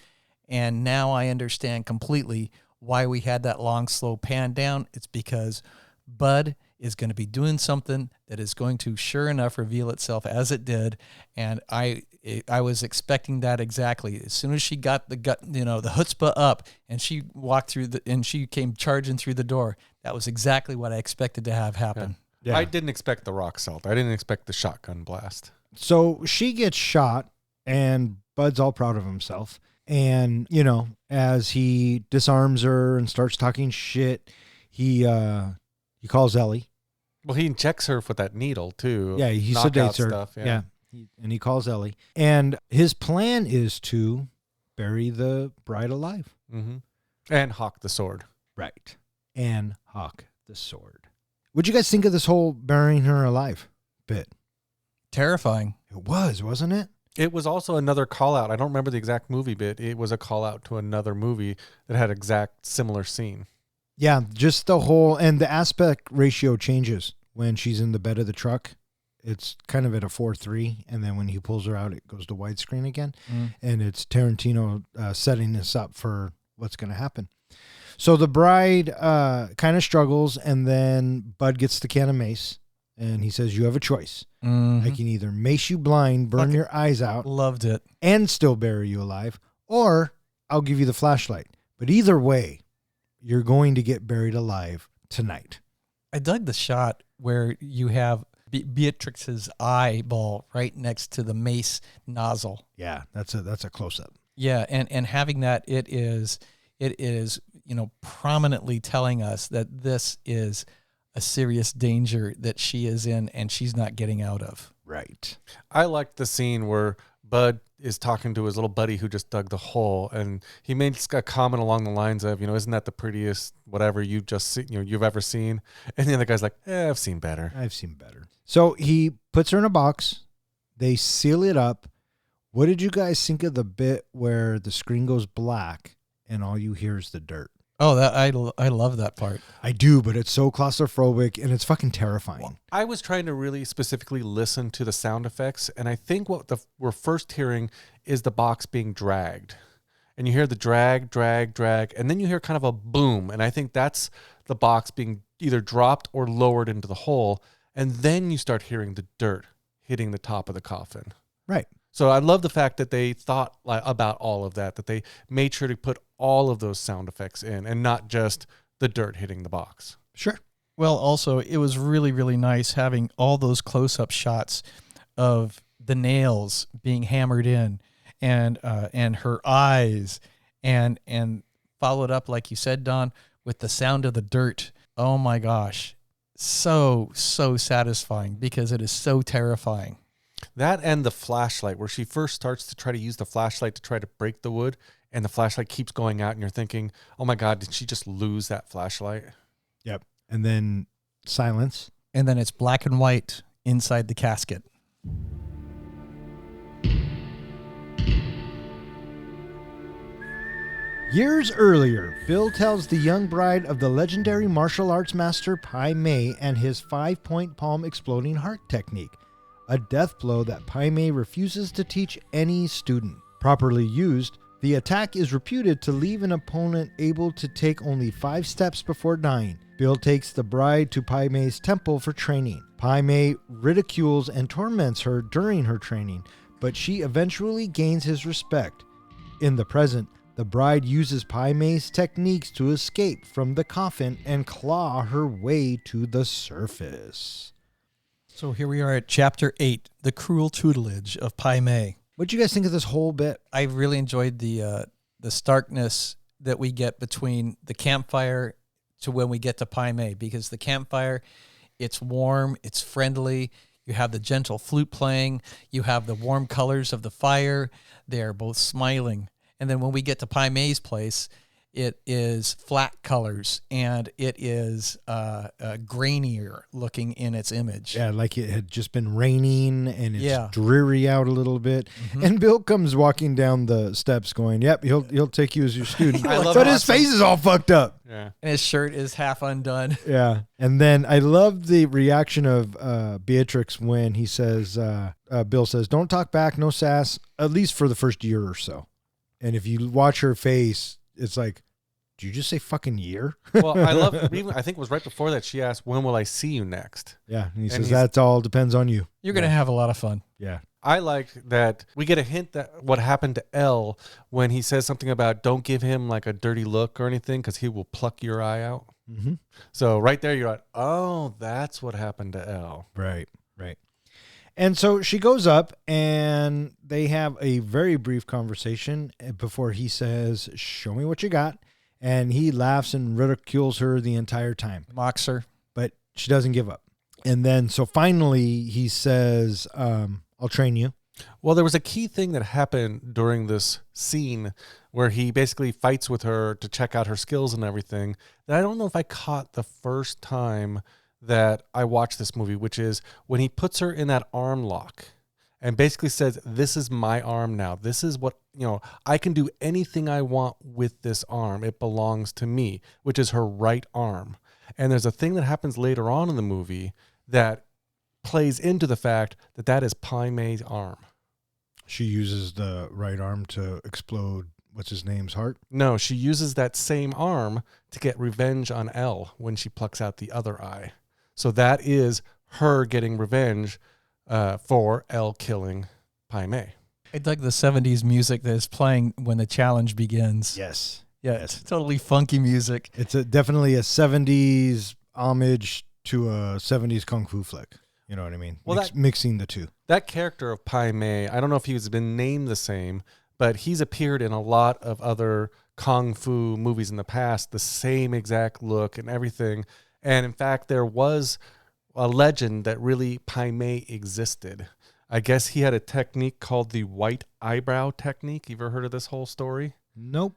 And now I understand completely why we had that long, slow pan down. It's because Bud is going to be doing something that is going to, sure enough, reveal itself as it did. And I was expecting that exactly. As soon as she got the chutzpah up and she walked through and she came charging through the door, that was exactly what I expected to have happen. Yeah. I didn't expect the rock salt. I didn't expect the shotgun blast. So she gets shot, and Bud's all proud of himself. And, as he disarms her and starts talking shit, he calls Ellie. Well, he injects her with that needle, too. Yeah, he Knockout sedates her. Stuff, yeah. And he calls Ellie. And his plan is to bury the bride alive. Mm-hmm. And hawk the sword. Right. And hawk the sword. What'd you guys think of this whole burying her alive bit? Terrifying. It was, wasn't it? It was also another call out. I don't remember the exact movie bit. It was a call out to another movie that had exact similar scene. Yeah, just the whole, and the aspect ratio changes when she's in the bed of the truck. It's kind of at a 4:3, and then when he pulls her out, it goes to widescreen again. And it's Tarantino setting this up for what's going to happen. So the bride kind of struggles, and then Bud gets the can of mace, and he says, you have a choice. I can either mace you blind, burn your eyes out, Loved it. and still bury you alive, or I'll give you the flashlight. But either way, you're going to get buried alive tonight. I dug the shot where you have Beatrix's eyeball right next to the mace nozzle. Yeah, that's a close-up. Yeah, and having that, it is prominently telling us that this is a serious danger that she is in and she's not getting out of. Right. I liked the scene where Bud is talking to his little buddy who just dug the hole, and he made a comment along the lines of, isn't that the prettiest whatever you've ever seen? And the other guy's like, I've seen better. So he puts her in a box. They seal it up. What did you guys think of the bit where the screen goes black and all you hear is the dirt? Oh, I love that part. I do, but it's so claustrophobic and it's fucking terrifying. I was trying to really specifically listen to the sound effects, and I think what we're first hearing is the box being dragged. And you hear the drag, and then you hear kind of a boom, and I think that's the box being either dropped or lowered into the hole, and then you start hearing the dirt hitting the top of the coffin. Right. So I love the fact that they thought about all of that they made sure to put all of those sound effects in and not just the dirt hitting the box. Sure. Well, also, it was really, really nice having all those close-up shots of the nails being hammered in and her eyes and followed up, like you said, Don, with the sound of the dirt. Oh, my gosh. So satisfying because it is so terrifying. That and the flashlight, where she first starts to try to use the flashlight to try to break the wood, and the flashlight keeps going out, and you're thinking, oh my God, did she just lose that flashlight? Yep. And then silence. And then it's black and white inside the casket. Years earlier, Bill tells the young bride of the legendary martial arts master Pai Mei and his 5-point palm exploding heart technique, a death blow that Pai Mei refuses to teach any student. Properly used, the attack is reputed to leave an opponent able to take only 5 steps before dying. Bill takes the bride to Pai Mei's temple for training. Pai Mei ridicules and torments her during her training, but she eventually gains his respect. In the present, the bride uses Pai Mei's techniques to escape from the coffin and claw her way to the surface. So here we are at Chapter 8, The Cruel Tutelage of Pai Mei. What'd you guys think of this whole bit? I really enjoyed the starkness that we get between the campfire to when we get to Pai Mei, because the campfire, it's warm, it's friendly. You have the gentle flute playing. You have the warm colors of the fire. They are both smiling. And then when we get to Pai Mei's place, it is flat colors and it is grainier looking in its image. Yeah, like it had just been raining and it's dreary out a little bit. Mm-hmm. And Bill comes walking down the steps going, yep, he'll take you as your student. But his face is all fucked up. Yeah. And his shirt is half undone. Yeah. And then I love the reaction of Beatrix when he says, Bill says, don't talk back, no sass, at least for the first year or so. And if you watch her face, it's like, did you just say fucking year? Well, I love, even I think it was right before that she asked, when will I see you next? Yeah. And he says, that all depends on you. You're going to have a lot of fun. Yeah. I liked that we get a hint that what happened to Elle when he says something about don't give him like a dirty look or anything because he will pluck your eye out. Mm-hmm. So right there you're like, oh, that's what happened to Elle. Right. And so she goes up and they have a very brief conversation before he says, show me what you got. And he laughs and ridicules her the entire time. Mocks her. But she doesn't give up. And then so finally he says, I'll I'll train you. Well, there was a key thing that happened during this scene where he basically fights with her to check out her skills and everything that I don't know if I caught the first time that I watched this movie, which is when he puts her in that arm lock and basically says, this is my arm now. This is what, I can do anything I want with this arm. It belongs to me, which is her right arm. And there's a thing that happens later on in the movie that plays into the fact that that is Pai Mei's arm. She uses the right arm to explode what's his name's heart? No, she uses that same arm to get revenge on Elle when she plucks out the other eye. So that is her getting revenge for Elle killing Pai Mei. I dug the 70s music that is playing when the challenge begins. Yes. Yeah, Yes. it's totally funky music. It's definitely a 70s homage to a 70s kung fu flick. You know what I mean? Well, mixing the two. That character of Pai Mei, I don't know if he's been named the same, but he's appeared in a lot of other kung fu movies in the past, the same exact look and everything. And in fact, there was a legend that really Pai Mei existed. I guess he had a technique called the white eyebrow technique. You ever heard of this whole story? Nope.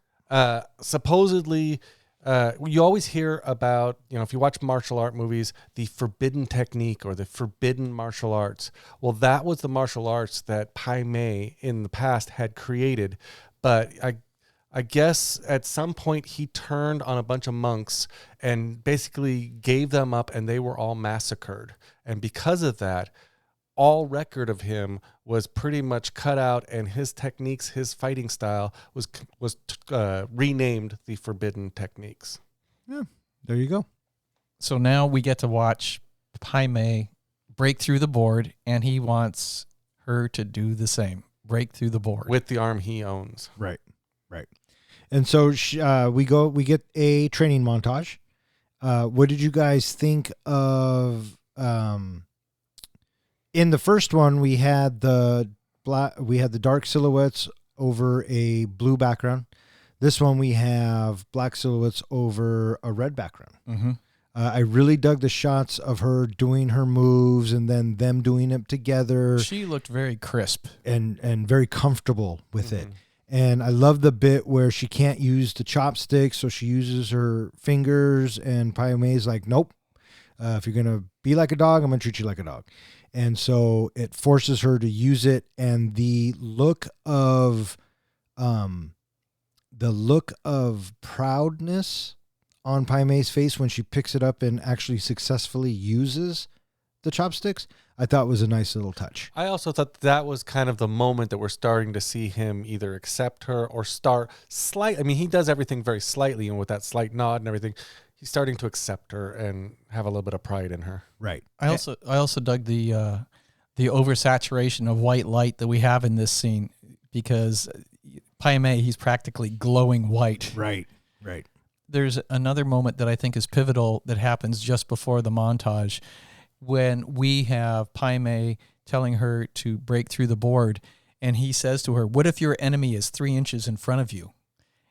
Supposedly, you always hear about, if you watch martial art movies, the forbidden technique or the forbidden martial arts. Well, that was the martial arts that Pai Mei in the past had created. But I guess at some point he turned on a bunch of monks and basically gave them up and they were all massacred. And because of that, all record of him was pretty much cut out, and his techniques, his fighting style was renamed the Forbidden Techniques. Yeah, there you go. So now we get to watch Pai Mei break through the board, and he wants her to do the same, break through the board. With the arm he owns. Right. And so we get a training montage. What did you guys think of... in the first one, we had the dark silhouettes over a blue background. This one, we have black silhouettes over a red background. Mm-hmm. I really dug the shots of her doing her moves and then them doing it together. She looked very crisp and very comfortable with it. And I love the bit where she can't use the chopsticks, so she uses her fingers, and Pai Mei's like, nope. If you're going to be like a dog, I'm going to treat you like a dog. And so it forces her to use it, and the look of proudness on Pai Mei's face when she picks it up and actually successfully uses the chopsticks, I thought was a nice little touch. I also thought that was kind of the moment that we're starting to see him either accept her or start slight. I mean, he does everything very slightly, and with that slight nod and everything, he's starting to accept her and have a little bit of pride in her. Right. I also dug the oversaturation of white light that we have in this scene, because Pai Mei, he's practically glowing white. Right. There's another moment that I think is pivotal that happens just before the montage, when we have Pai Mei telling her to break through the board, and he says to her, "What if your enemy is 3 inches in front of you?"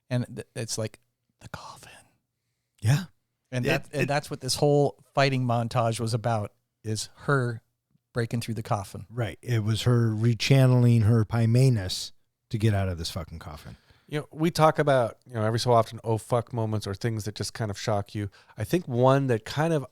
And it's like the coffin. Yeah. And that's what this whole fighting montage was about, is her breaking through the coffin. Right. It was her rechanneling her Pai Mei-ness to get out of this fucking coffin. We talk about, every so often, oh, fuck moments or things that just kind of shock you. I think one that kind of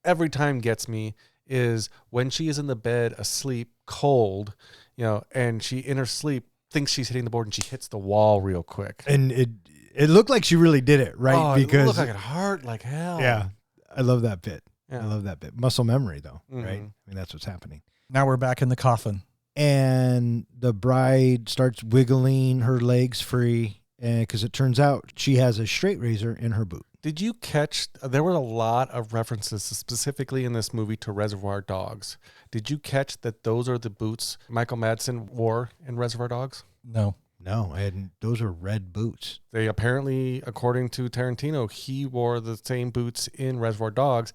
every time gets me is when she is in the bed asleep, cold, and she in her sleep thinks she's hitting the board and she hits the wall real quick. And it looked like she really did it, right? Oh, because it looked like it hurt like hell. Yeah. I love that bit. Yeah. I love that bit. Muscle memory, though, Mm-hmm. right? I mean, that's what's happening. Now we're back in the coffin. And the bride starts wiggling her legs free, because it turns out she has a straight razor in her boot. Did you catch, there were a lot of references specifically in this movie to Reservoir Dogs. Did you catch that those are the boots Michael Madsen wore in Reservoir Dogs? No. No, I hadn't. Those are red boots. They apparently, according to Tarantino, he wore the same boots in Reservoir Dogs,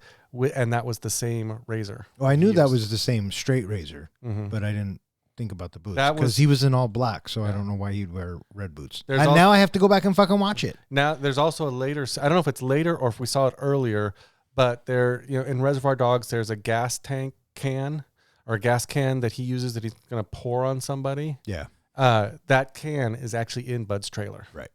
and that was the same razor. Oh, I knew he that used. was the same straight razor, Mhm. but I didn't think about the boots That because was- he was in all black, so I Yeah. don't know why he'd wear red boots. There's And al- now I have to go back and fucking watch it. Now, there's also a later, I don't know if it's later or if we saw it earlier, but there, in Reservoir Dogs, there's a gas tank can or a gas can that he uses that he's going to pour on somebody. Yeah. That can is actually in Bud's trailer. Right.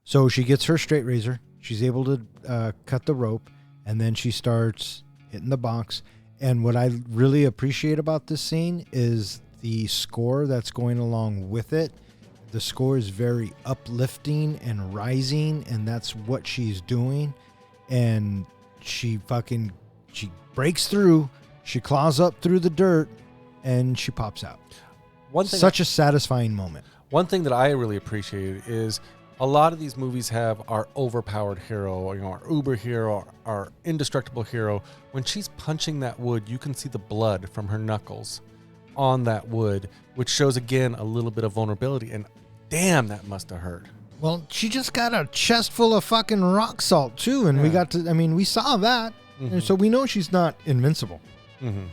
So she gets her straight razor. She's able to cut the rope, and then she starts hitting the box. And what I really appreciate about this scene is the score that's going along with it. The score is very uplifting and rising, and that's what she's doing. And she breaks through, she claws up through the dirt, and she pops out. Such a satisfying moment. One thing that I really appreciate is a lot of these movies have our overpowered hero, our uber hero, our indestructible hero. When she's punching that wood, you can see the blood from her knuckles on that wood, which shows, again, a little bit of vulnerability. And damn, that must have hurt. Well, she just got a chest full of fucking rock salt, too. And we saw that. Mm-hmm. And so we know she's not invincible. Mm-hmm.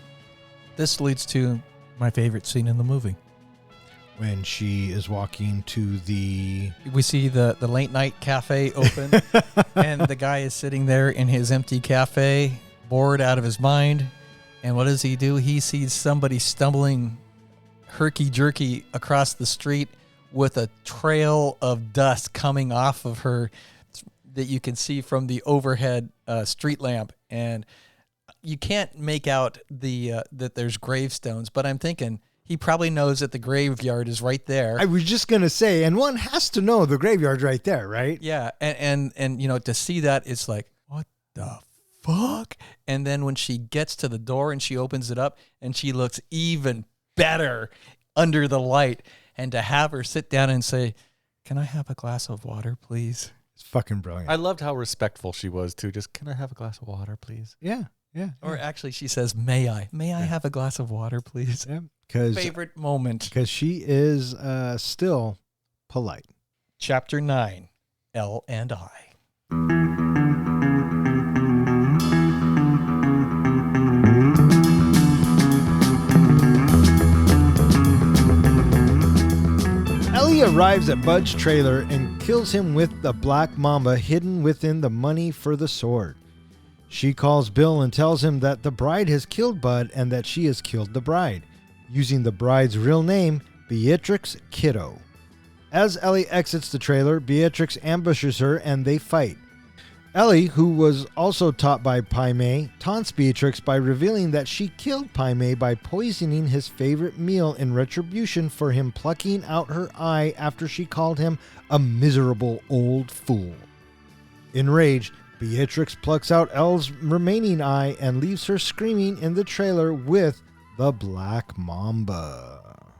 This leads to my favorite scene in the movie. When she is walking to we see the late night cafe open, and the guy is sitting there in his empty cafe, bored out of his mind. And what does he do? He sees somebody stumbling herky-jerky across the street with a trail of dust coming off of her that you can see from the overhead street lamp. And you can't make out that there's gravestones, but I'm thinking he probably knows that the graveyard is right there. I was just going to say, and one has to know the graveyard's right there, right? Yeah. And to see that, it's like, what the fuck? And then when she gets to the door and she opens it up and she looks even better under the light, and to have her sit down and say, "Can I have a glass of water, please?" It's fucking brilliant. I loved how respectful she was, too. Just, "Can I have a glass of water, please?" Yeah. Or actually, she says, "May I? May I have a glass of water, please?" Yeah. Favorite moment. Because she is still polite. Chapter 9, Elle and I. Ellie arrives at Bud's trailer and kills him with the black mamba hidden within the money for the sword. She calls Bill and tells him that the bride has killed Bud and that she has killed the bride, using the bride's real name, Beatrix Kiddo. As Ellie exits the trailer, Beatrix ambushes her and they fight. Ellie, who was also taught by Pai Mei, taunts Beatrix by revealing that she killed Pai Mei by poisoning his favorite meal in retribution for him plucking out her eye after she called him a miserable old fool. Enraged, Beatrix plucks out Elle's remaining eye and leaves her screaming in the trailer with the Black Mamba.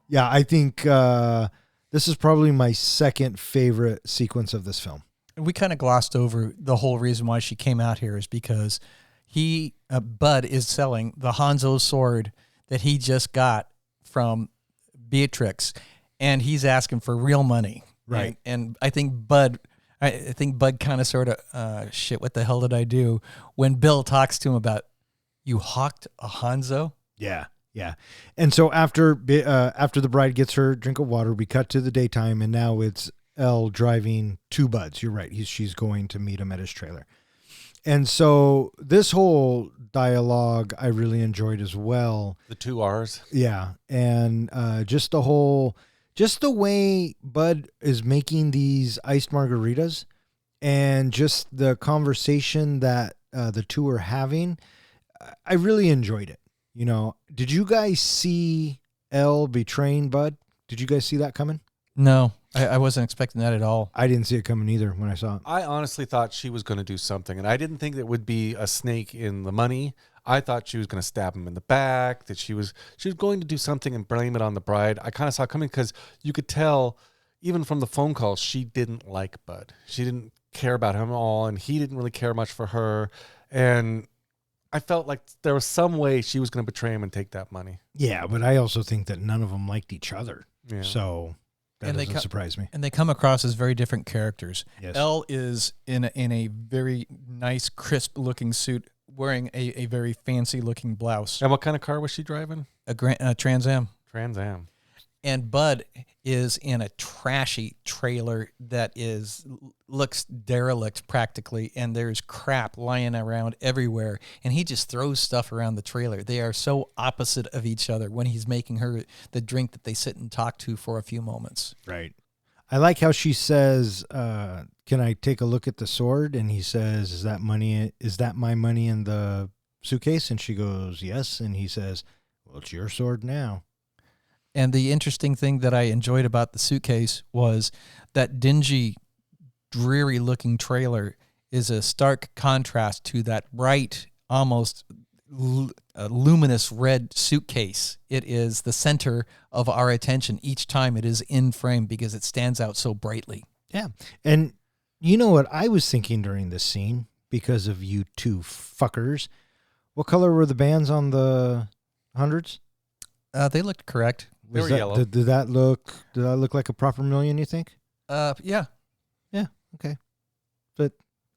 Yeah, I think this is probably my second favorite sequence of this film. We kind of glossed over the whole reason why she came out here is because Bud is selling the Hanzo sword that he just got from Beatrix, and he's asking for real money. Right. And I think Bud kind of sort of, shit, what the hell did I do? When Bill talks to him about, you hawked a Hanzo? Yeah. And so after the bride gets her drink of water, we cut to the daytime, and now it's Elle driving to Bud's. You're right. She's going to meet him at his trailer. And so this whole dialogue I really enjoyed as well. The 2 R's. Yeah. And just the way Bud is making these iced margaritas and just the conversation that the two are having, I really enjoyed it. Did you guys see Elle betraying Bud? Did you guys see that coming? No, I wasn't expecting that at all. I didn't see it coming either when I saw it. I honestly thought she was going to do something, and I didn't think it would be a snake in the money. I thought she was going to stab him in the back, that she was going to do something and blame it on the bride. I kind of saw it coming because you could tell, even from the phone calls, she didn't like Bud. She didn't care about him at all, and he didn't really care much for her. And I felt like there was some way she was going to betray him and take that money. Yeah, but I also think that none of them liked each other. Yeah. So that doesn't surprise me. And they come across as very different characters. Yes. Elle is in a very nice, crisp-looking suit, wearing a very fancy-looking blouse. And what kind of car was she driving? A Trans Am. Trans Am. And Bud is in a trashy trailer that looks derelict practically, and there's crap lying around everywhere, and he just throws stuff around the trailer. They are so opposite of each other when he's making her the drink that they sit and talk to for a few moments. Right. I like how she says, can I take a look at the sword? And he says, is that my money in the suitcase? And she goes, yes. And he says, well, it's your sword now. And the interesting thing that I enjoyed about the suitcase was that dingy, dreary-looking trailer is a stark contrast to that bright, almost luminous red suitcase. It is the center of our attention each time it is in frame because it stands out so brightly. Yeah. And you know what I was thinking during this scene, because of you two fuckers? What color were the bands on the hundreds? They looked correct. They were yellow. Did that look like a proper million, you think? Yeah. Yeah, okay. But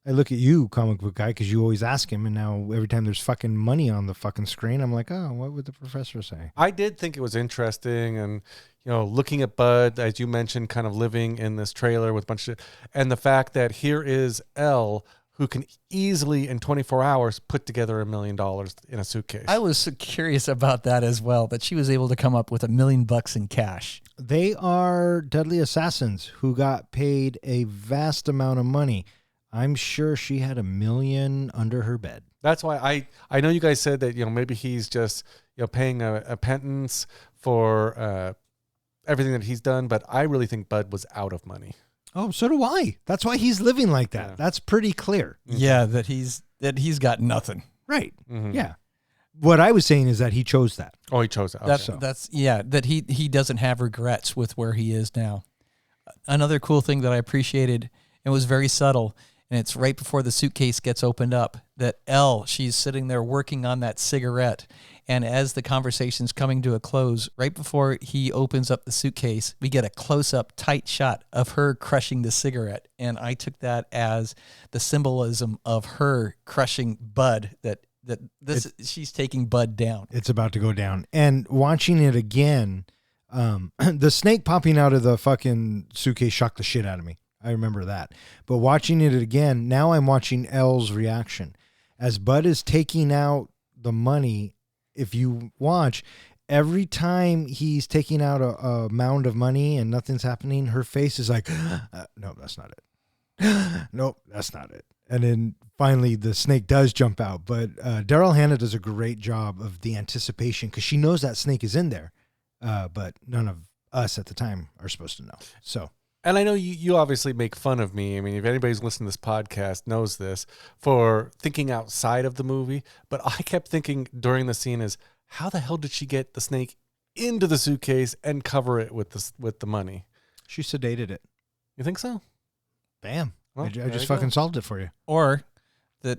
I look at you, comic book guy, because you always ask him, and now every time there's fucking money on the fucking screen, I'm like, oh, what would the professor say? I did think it was interesting, and looking at Bud, as you mentioned, kind of living in this trailer with a bunch of, and the fact that here is Elle, who can easily in 24 hours put together $1 million in a suitcase. I was so curious about that as well, that she was able to come up with $1 million in cash. They are deadly assassins who got paid a vast amount of money. I'm sure she had $1 million under her bed. That's why I know you guys said that maybe he's just paying a pittance for everything that he's done, but I really think Bud was out of money. Oh, so do I. That's why he's living like that. Yeah. That's pretty clear. Yeah, that he's got nothing. Right. Mm-hmm. Yeah. What I was saying is that he chose that. Oh, he chose it. Okay. That he doesn't have regrets with where he is now. Another cool thing that I appreciated, and was very subtle, and it's right before the suitcase gets opened up, that Elle, she's sitting there working on that cigarette. And as the conversation's coming to a close, right before he opens up the suitcase, we get a close-up, tight shot of her crushing the cigarette. And I took that as the symbolism of her crushing Bud, she's taking Bud down. It's about to go down. And watching it again, the snake popping out of the fucking suitcase shocked the shit out of me. I remember that. But watching it again, now I'm watching Elle's reaction. As Bud is taking out the money, if you watch, every time he's taking out a mound of money and nothing's happening, her face is like, no, that's not it. Nope, that's not it. And then finally the snake does jump out. But Daryl Hannah does a great job of the anticipation because she knows that snake is in there. But none of us at the time are supposed to know. So. And I know you obviously make fun of me. I mean, if anybody's listening to this podcast knows this, for thinking outside of the movie. But I kept thinking during the scene is, how the hell did she get the snake into the suitcase and cover it with the money? She sedated it. You think so? Bam. Well, I just fucking solved it for you. Or that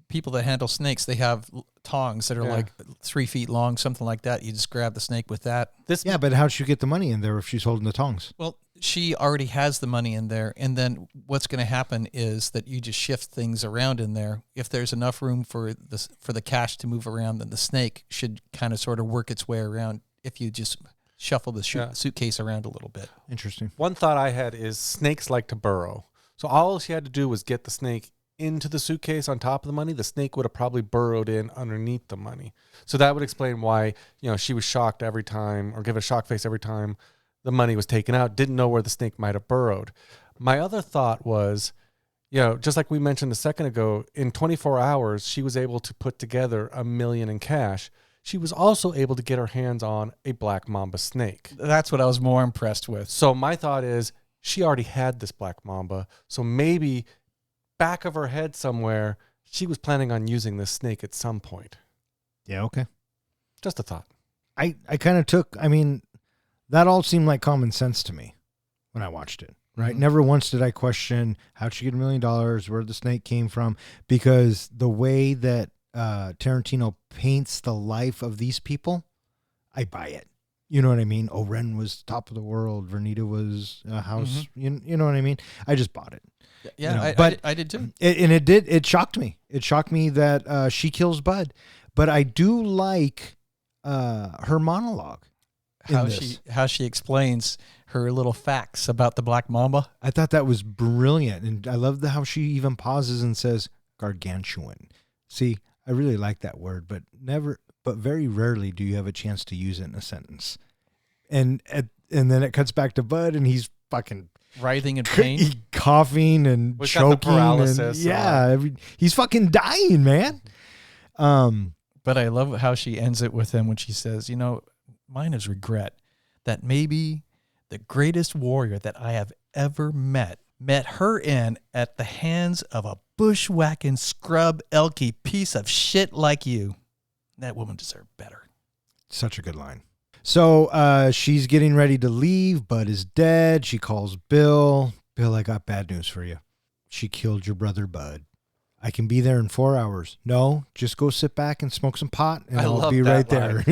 people that handle snakes, they have tongs that are like 3 feet long, something like that. You just grab the snake with that. Yeah, but how'd she get the money in there if she's holding the tongs? Well, she already has the money in there, and then what's going to happen is that you just shift things around in there. If there's enough room for the cash to move around, then the snake should kind of sort of work its way around if you just shuffle the suitcase around a little bit. Interesting. One thought I had is snakes like to burrow. So all she had to do was get the snake into the suitcase on top of the money. The snake would have probably burrowed in underneath the money. So that would explain why, she was shocked every time, or give a shock face every time the money was taken out, didn't know where the snake might have burrowed. My other thought was, just like we mentioned a second ago, in 24 hours, she was able to put together $1 million in cash. She was also able to get her hands on a black mamba snake. That's what I was more impressed with. So my thought is, she already had this black mamba. So maybe back of her head somewhere, she was planning on using this snake at some point. Yeah, okay. Just a thought. I kind of that all seemed like common sense to me when I watched it, right? Mm-hmm. Never once did I question how'd she get $1 million, where the snake came from, because the way that Tarantino paints the life of these people, I buy it. You know what I mean? Ren was top of the world. Vernita was a house. Mm-hmm. You know what I mean? I just bought it. Yeah, I did too. It shocked me. It shocked me that she kills Bud. But I do like her monologue. how she explains her little facts about the black mamba. I thought that was brilliant. And I love how she even pauses and says gargantuan. See, I really like that word, but very rarely do you have a chance to use it in a sentence. And then it cuts back to Bud, and he's fucking writhing in pain, coughing and Which choking. got the paralysis. He's fucking dying, man. But I love how she ends it with him when she says, mine is regret that maybe the greatest warrior that I have ever met her in at the hands of a bushwhacking scrub elky piece of shit like you. That woman deserved better. Such a good line. So she's getting ready to leave. Bud is dead. She calls Bill. Bill, I got bad news for you. She killed your brother, Bud. I can be there in 4 hours. No, just go sit back and smoke some pot, and I'll be right there.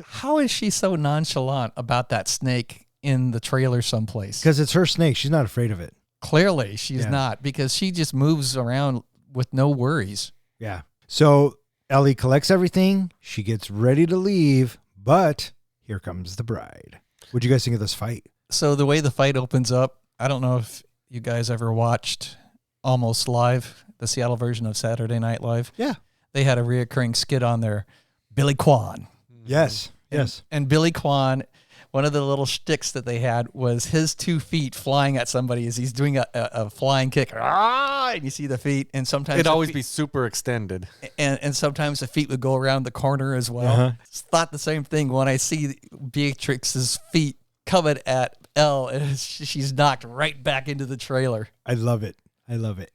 How is she so nonchalant about that snake in the trailer someplace? Because it's her snake. She's not afraid of it. Clearly, she's not, because she just moves around with no worries. Yeah. So Ellie collects everything. She gets ready to leave, but here comes the bride. What'd you guys think of this fight? So the way the fight opens up, I don't know if you guys ever watched Almost Live, the Seattle version of Saturday Night Live. Yeah. They had a reoccurring skit on there, Billy Kwan. Yes. Yes. And Billy Kwan, one of the little shticks that they had was his 2 feet flying at somebody as he's doing a flying kick. And you see the feet, and sometimes It'd always be super extended. And sometimes the feet would go around the corner as well. Thought the same thing when I see Beatrix's feet coming at Elle, and she's knocked right back into the trailer. I love it.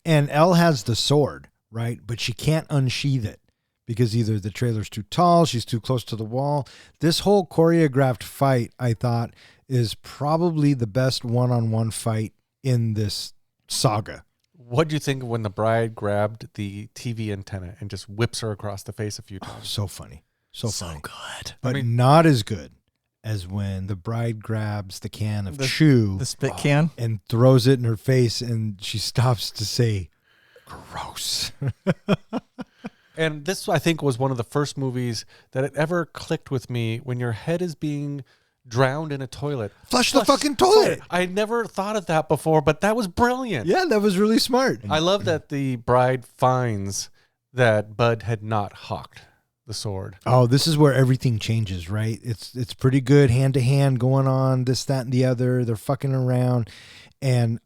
And Elle has the sword, right? But she can't unsheath it because either the trailer's too tall, she's too close to the wall. This whole choreographed fight, I thought, is probably the best one-on-one fight in this saga. What do you think when the bride grabbed the TV antenna and just whips her across the face a few times? So funny. So funny. Good. But not as good as when the bride grabs the can of chew. The spit can? And throws it in her face, and she stops to say, gross. And this, I think, was one of the first movies that it ever clicked with me when your head is being drowned in a toilet. Flush the fucking toilet. I never thought of that before, but that was brilliant. Yeah, that was really smart. I love that the bride finds that Bud had not hawked the sword. Oh, this is where everything changes, right? It's pretty good hand to hand going on, this, that, and the other. They're fucking around. And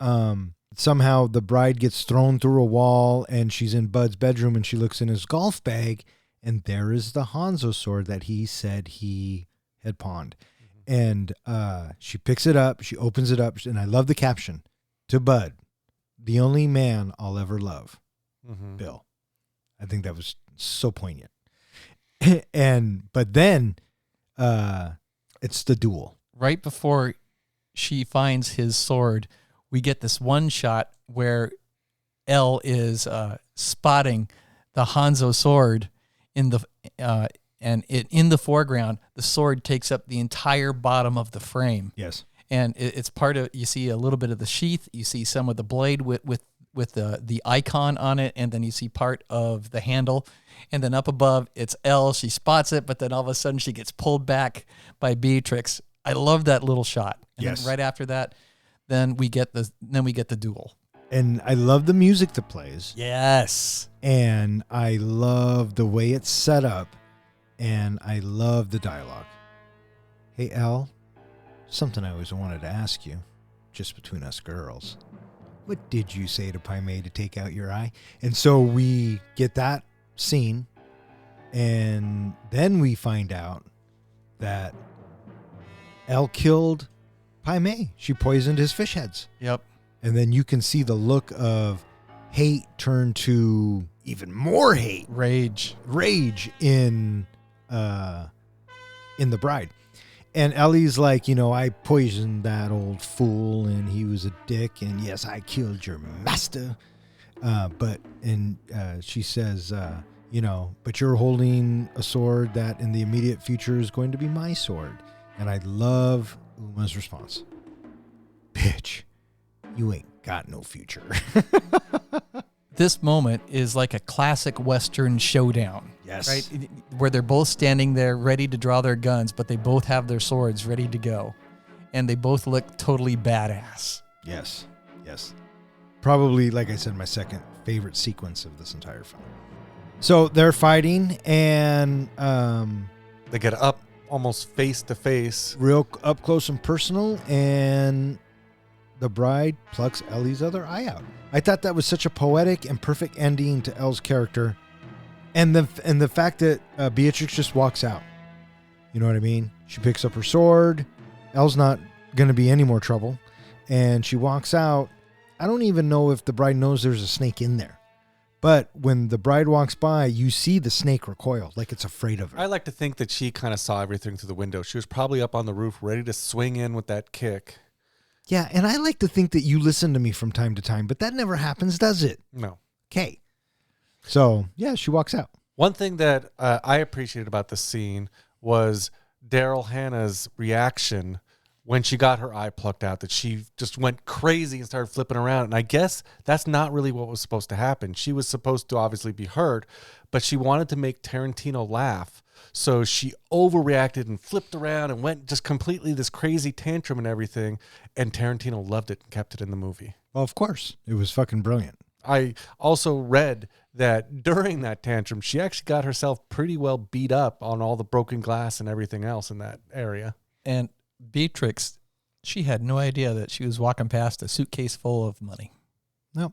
somehow the bride gets thrown through a wall, and she's in Bud's bedroom, and she looks in his golf bag, and there is the Hanzo sword that he said he had pawned. And she picks it up, she opens it up, and I love the caption, to Bud, the only man I'll ever love, Bill. I think that was so poignant. But then it's the duel. Right before she finds his sword, we get this one shot where Elle is spotting the Hanzo sword in the in the foreground. The sword takes up the entire bottom of the frame. Yes, and it's part of. You see a little bit of the sheath. You see some of the blade with the icon on it, and then you see part of the handle. And then up above, it's Elle. She spots it, but then all of a sudden she gets pulled back by Beatrix. I love that little shot. And then right after that, then we get the duel. And I love the music that plays. Yes. And I love the way it's set up. And I love the dialogue. Hey, Elle, something I always wanted to ask you, just between us girls. What did you say to Pai Mei to take out your eye? And so we get that scene, and then we find out that Elle killed Pai Mei. She poisoned his fish heads. Yep. And then you can see the look of hate turn to even more hate. Rage in the bride. And Ellie's like, I poisoned that old fool, and he was a dick, and yes, I killed your master. But she says, but you're holding a sword that in the immediate future is going to be my sword. And I love Uma's response. Bitch, you ain't got no future. This moment is like a classic Western showdown. Yes. right? Where they're both standing there ready to draw their guns, but they both have their swords ready to go. And they both look totally badass. Yes. Yes. Probably, like I said, my second favorite sequence of this entire film. So they're fighting, and They get up almost face to face. real up close and personal, and the bride plucks Ellie's other eye out. I thought that was such a poetic and perfect ending to Elle's character, and the fact that Beatrix just walks out. You know what I mean? She picks up her sword. Elle's not going to be any more trouble, and she walks out. I don't even know if the bride knows there's a snake in there, but when the bride walks by, you see the snake recoil, like it's afraid of her. I like to think that she kind of saw everything through the window. She was probably up on the roof, ready to swing in with that kick. Yeah, and I like to think that you listen to me from time to time, but that never happens, does it? No. Okay. So, yeah, she walks out. One thing that I appreciated about the scene was Daryl Hannah's reaction when she got her eye plucked out, that she just went crazy and started flipping around. And I guess that's not really what was supposed to happen. She was supposed to obviously be hurt, but she wanted to make Tarantino laugh. So she overreacted and flipped around and went just completely this crazy tantrum and everything. And Tarantino loved it and kept it in the movie. Well, of course. It was fucking brilliant. I also read that during that tantrum, she actually got herself pretty well beat up on all the broken glass and everything else in that area. And Beatrix, she had no idea that she was walking past a suitcase full of money. No.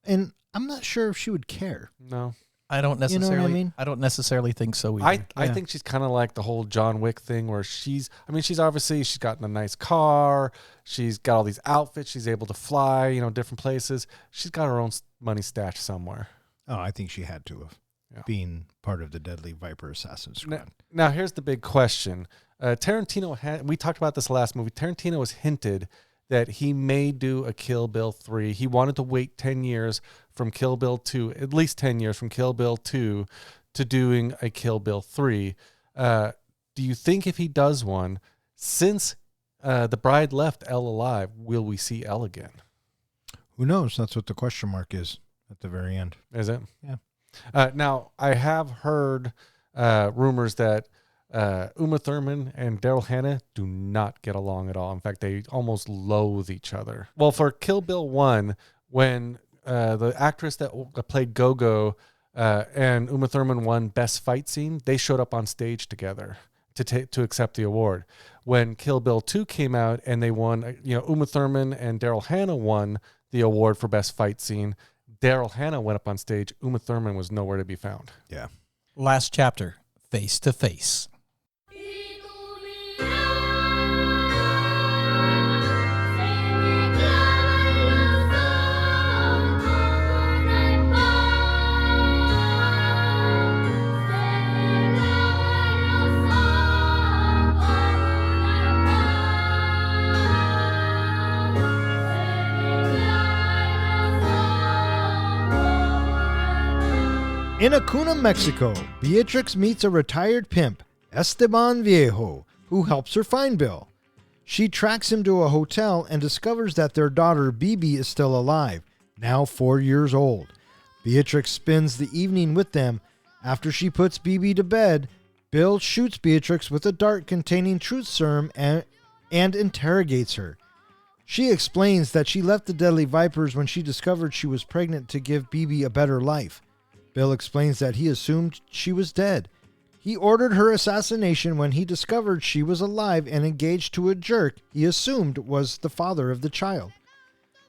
And I'm not sure if she would care. No. I don't necessarily. You know what I mean? I don't necessarily think so either. I think she's kind of like the whole John Wick thing where she's obviously, she's gotten a nice car. She's got all these outfits. She's able to fly, different places. She's got her own money stashed somewhere. Oh, I think she had to have, being part of the Deadly Viper Assassin Squad. Now here's the big question. Tarantino we talked about this last movie. Tarantino has hinted that he may do a Kill Bill 3. He wanted to wait 10 years from Kill Bill 2, at least 10 years from Kill Bill 2 to doing a Kill Bill 3. Do you think if he does one, since the bride left Elle alive, will we see Elle again? Who knows? That's what the question mark is at the very end. Is it? Yeah. Now, I have heard rumors that Uma Thurman and Daryl Hannah do not get along at all. In fact, they almost loathe each other. Well, for Kill Bill 1, when the actress that played Go-Go and Uma Thurman won Best Fight Scene, they showed up on stage together to accept the award. When Kill Bill 2 came out and they won, Uma Thurman and Daryl Hannah won the award for Best Fight Scene, Daryl Hannah went up on stage. Uma Thurman was nowhere to be found. Yeah. Last chapter, Face to Face. In Acuna, Mexico, Beatrix meets a retired pimp, Esteban Viejo, who helps her find Bill. She tracks him to a hotel and discovers that their daughter, Bibi, is still alive, now 4 years old. Beatrix spends the evening with them. After she puts Bibi to bed, Bill shoots Beatrix with a dart containing truth serum and interrogates her. She explains that she left the Deadly Vipers when she discovered she was pregnant to give Bibi a better life. Bill explains that he assumed she was dead. He ordered her assassination when he discovered she was alive and engaged to a jerk he assumed was the father of the child.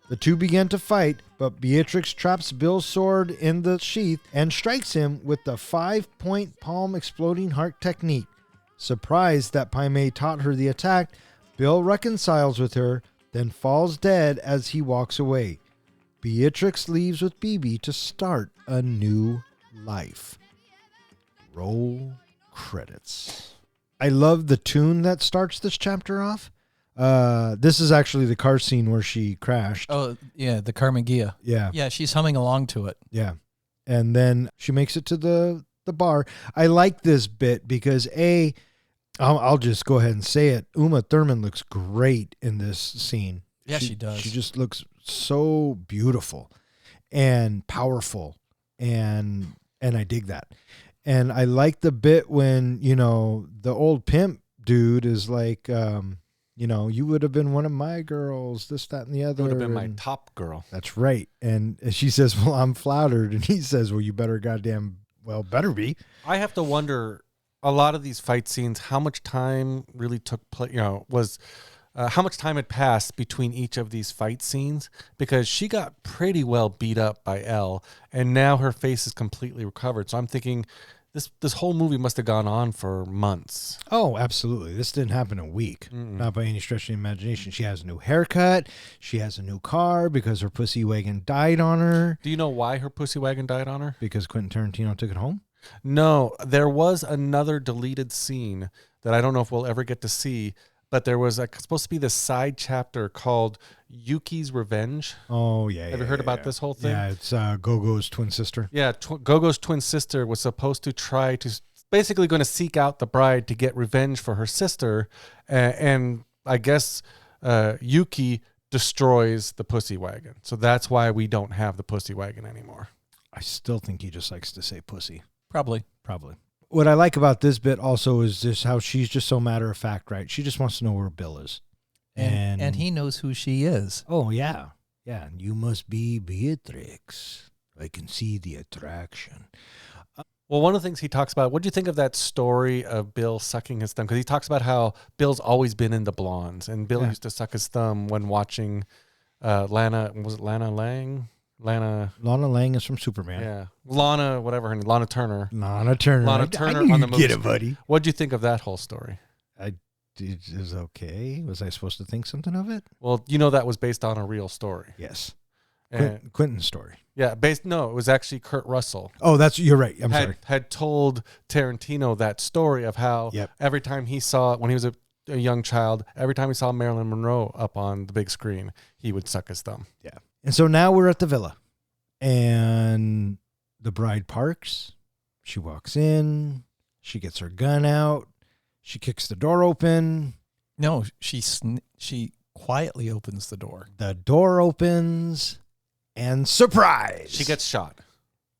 The two begin to fight, but Beatrix traps Bill's sword in the sheath and strikes him with the 5-point palm exploding heart technique. Surprised that Paimé taught her the attack, Bill reconciles with her, then falls dead as he walks away. Beatrix leaves with Bibi to start a new life. Roll credits. I love the tune that starts this chapter off. This is actually the car scene where she crashed. Oh, yeah, the Carmen Gia. Yeah. Yeah, she's humming along to it. Yeah. And then she makes it to the bar. I like this bit because I'll just go ahead and say it. Uma Thurman looks great in this scene. Yeah, she does. She just looks so beautiful and powerful, and I dig that. And I like the bit when, the old pimp dude is like, you would have been one of my girls, this, that, and the other. Would have been my top girl. That's right. And she says, well, I'm flattered. And he says, well, you better better be. I have to wonder, a lot of these fight scenes, how much time really took place, how much time had passed between each of these fight scenes, because she got pretty well beat up by Elle, and now her face is completely recovered. So I'm thinking this whole movie must have gone on for months. Oh, absolutely. This didn't happen in a week. Not by any stretch of the imagination. She has a new haircut. She has a new car because her pussy wagon died on her. Do you know why her pussy wagon died on her? Because Quentin Tarantino took it home? No, there was another deleted scene that I don't know if we'll ever get to see, but there was supposed to be this side chapter called Yuki's Revenge. Oh, yeah. Have you heard about this whole thing? Yeah, it's Gogo's twin sister. Yeah, Gogo's twin sister was supposed to try to, basically going to seek out the bride to get revenge for her sister. And I guess Yuki destroys the pussy wagon. So that's why we don't have the pussy wagon anymore. I still think he just likes to say pussy. Probably. What I like about this bit also is just how she's just so matter of fact, right? She just wants to know where Bill is. And he knows who she is. Oh, yeah. Yeah. And you must be Beatrix. I can see the attraction. Well, one of the things he talks about, what do you think of that story of Bill sucking his thumb? Because he talks about how Bill's always been into blondes, and Bill used to suck his thumb when watching Lana Lang? Lana Lang is from Superman. Yeah. Lana Turner. Lana Turner on the movie. Get it, buddy. What did you think of that whole story? It was okay. Was I supposed to think something of it? Well, that was based on a real story. Yes. Quentin's story. Yeah, it was actually Kurt Russell. Oh, you're right. I'm sorry. Had told Tarantino that story of how every time he saw, when he was a young child, every time he saw Marilyn Monroe up on the big screen, he would suck his thumb. Yeah. And so now we're at the villa, and the bride parks. She walks in. She gets her gun out. She kicks the door open. No, she quietly opens the door. The door opens, and surprise! She gets shot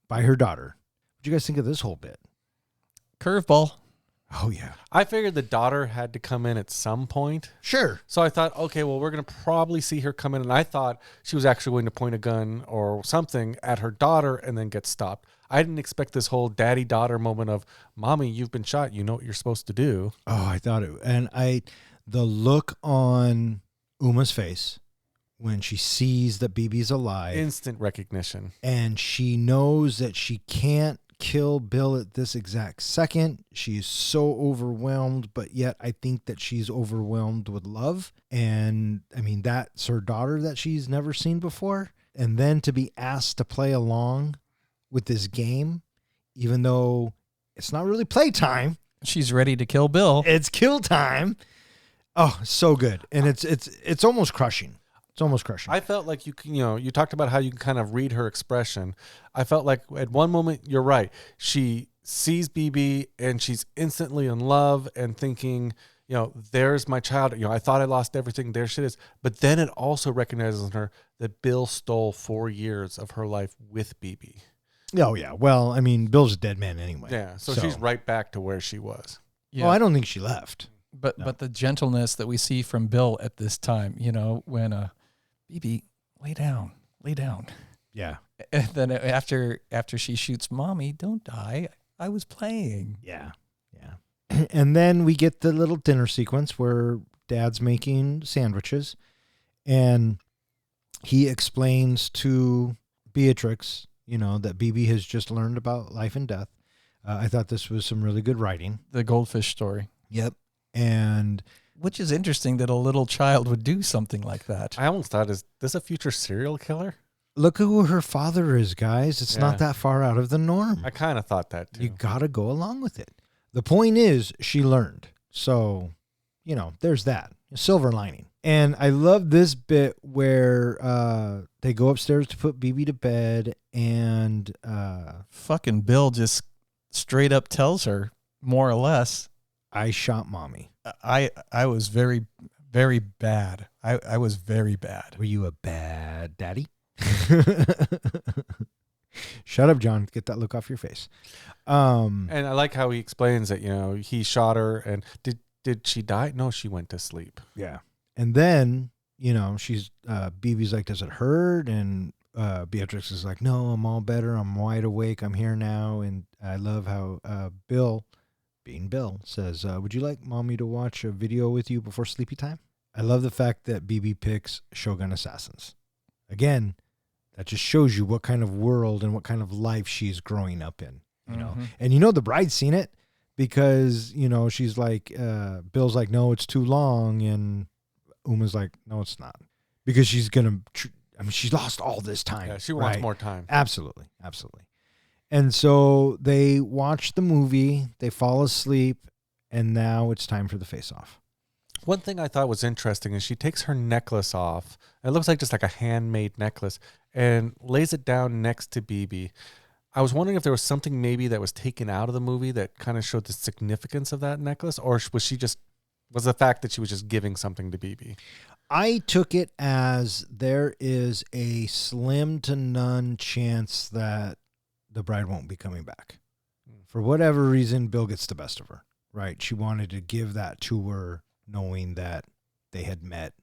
by her daughter. What do you guys think of this whole bit? Curveball. Oh, yeah. I figured the daughter had to come in at some point. Sure. So I thought, okay, well, we're going to probably see her come in. And I thought she was actually going to point a gun or something at her daughter and then get stopped. I didn't expect this whole daddy-daughter moment of, Mommy, you've been shot. You know what you're supposed to do. Oh, I thought it. And the look on Uma's face when she sees that BB's alive. Instant recognition. And she knows that she can't kill Bill at this exact second. She's so overwhelmed, but yet I think that she's overwhelmed with love. And I mean, that's her daughter that she's never seen before. And then to be asked to play along with this game, even though it's not really playtime. She's ready to kill Bill. It's kill time. Oh, so good. And it's almost crushing. It's almost crushing. I felt like you talked about how you can kind of read her expression. I felt like at one moment, you're right. She sees BB and she's instantly in love and thinking, there's my child. I thought I lost everything. There she is. But then it also recognizes in her that Bill stole 4 years of her life with BB. Oh, yeah. Well, I mean, Bill's a dead man anyway. Yeah. So she's right back to where she was. Yeah. Oh, I don't think she left. But the gentleness that we see from Bill at this time, when BB, lay down. Yeah. And then after she shoots Mommy, don't die. I was playing. Yeah. Yeah. And then we get the little dinner sequence where Dad's making sandwiches, and he explains to Beatrix, that BB has just learned about life and death. I thought this was some really good writing. The goldfish story. Yep. And which is interesting that a little child would do something like that. I almost thought, is this a future serial killer? Look who her father is, guys. It's not that far out of the norm. I kind of thought that too. You got to go along with it. The point is, she learned. So, there's that. A silver lining. And I love this bit where they go upstairs to put BB to bed, and fucking Bill just straight up tells her, more or less, I shot Mommy. I was very, very bad. I was very bad. Were you a bad daddy? Shut up, John. Get that look off your face. And I like how he explains that, he shot her and did she die? No, she went to sleep. Yeah. And then, she's, BB's like, does it hurt? And Beatrix is like, no, I'm all better. I'm wide awake. I'm here now. And I love how Bill, being Bill, says, would you like mommy to watch a video with you before sleepy time? I love the fact that BB picks Shogun Assassins. Again, that just shows you what kind of world and what kind of life she's growing up in, know. And the bride's seen it because, she's like, Bill's like, no, it's too long. And Uma's like, no, it's not. Because she's going to, she's lost all this time. Yeah, she wants more time. Absolutely. Absolutely. And so they watch the movie, they fall asleep, and now it's time for the face-off. One thing I thought was interesting is she takes her necklace off. It looks like just like a handmade necklace and lays it down next to BB. I was wondering if there was something maybe that was taken out of the movie that kind of showed the significance of that necklace, or was the fact that she was just giving something to BB? I took it as there is a slim to none chance that the bride won't be coming back. For whatever reason, Bill gets the best of her, right? She wanted to give that to her knowing that they had met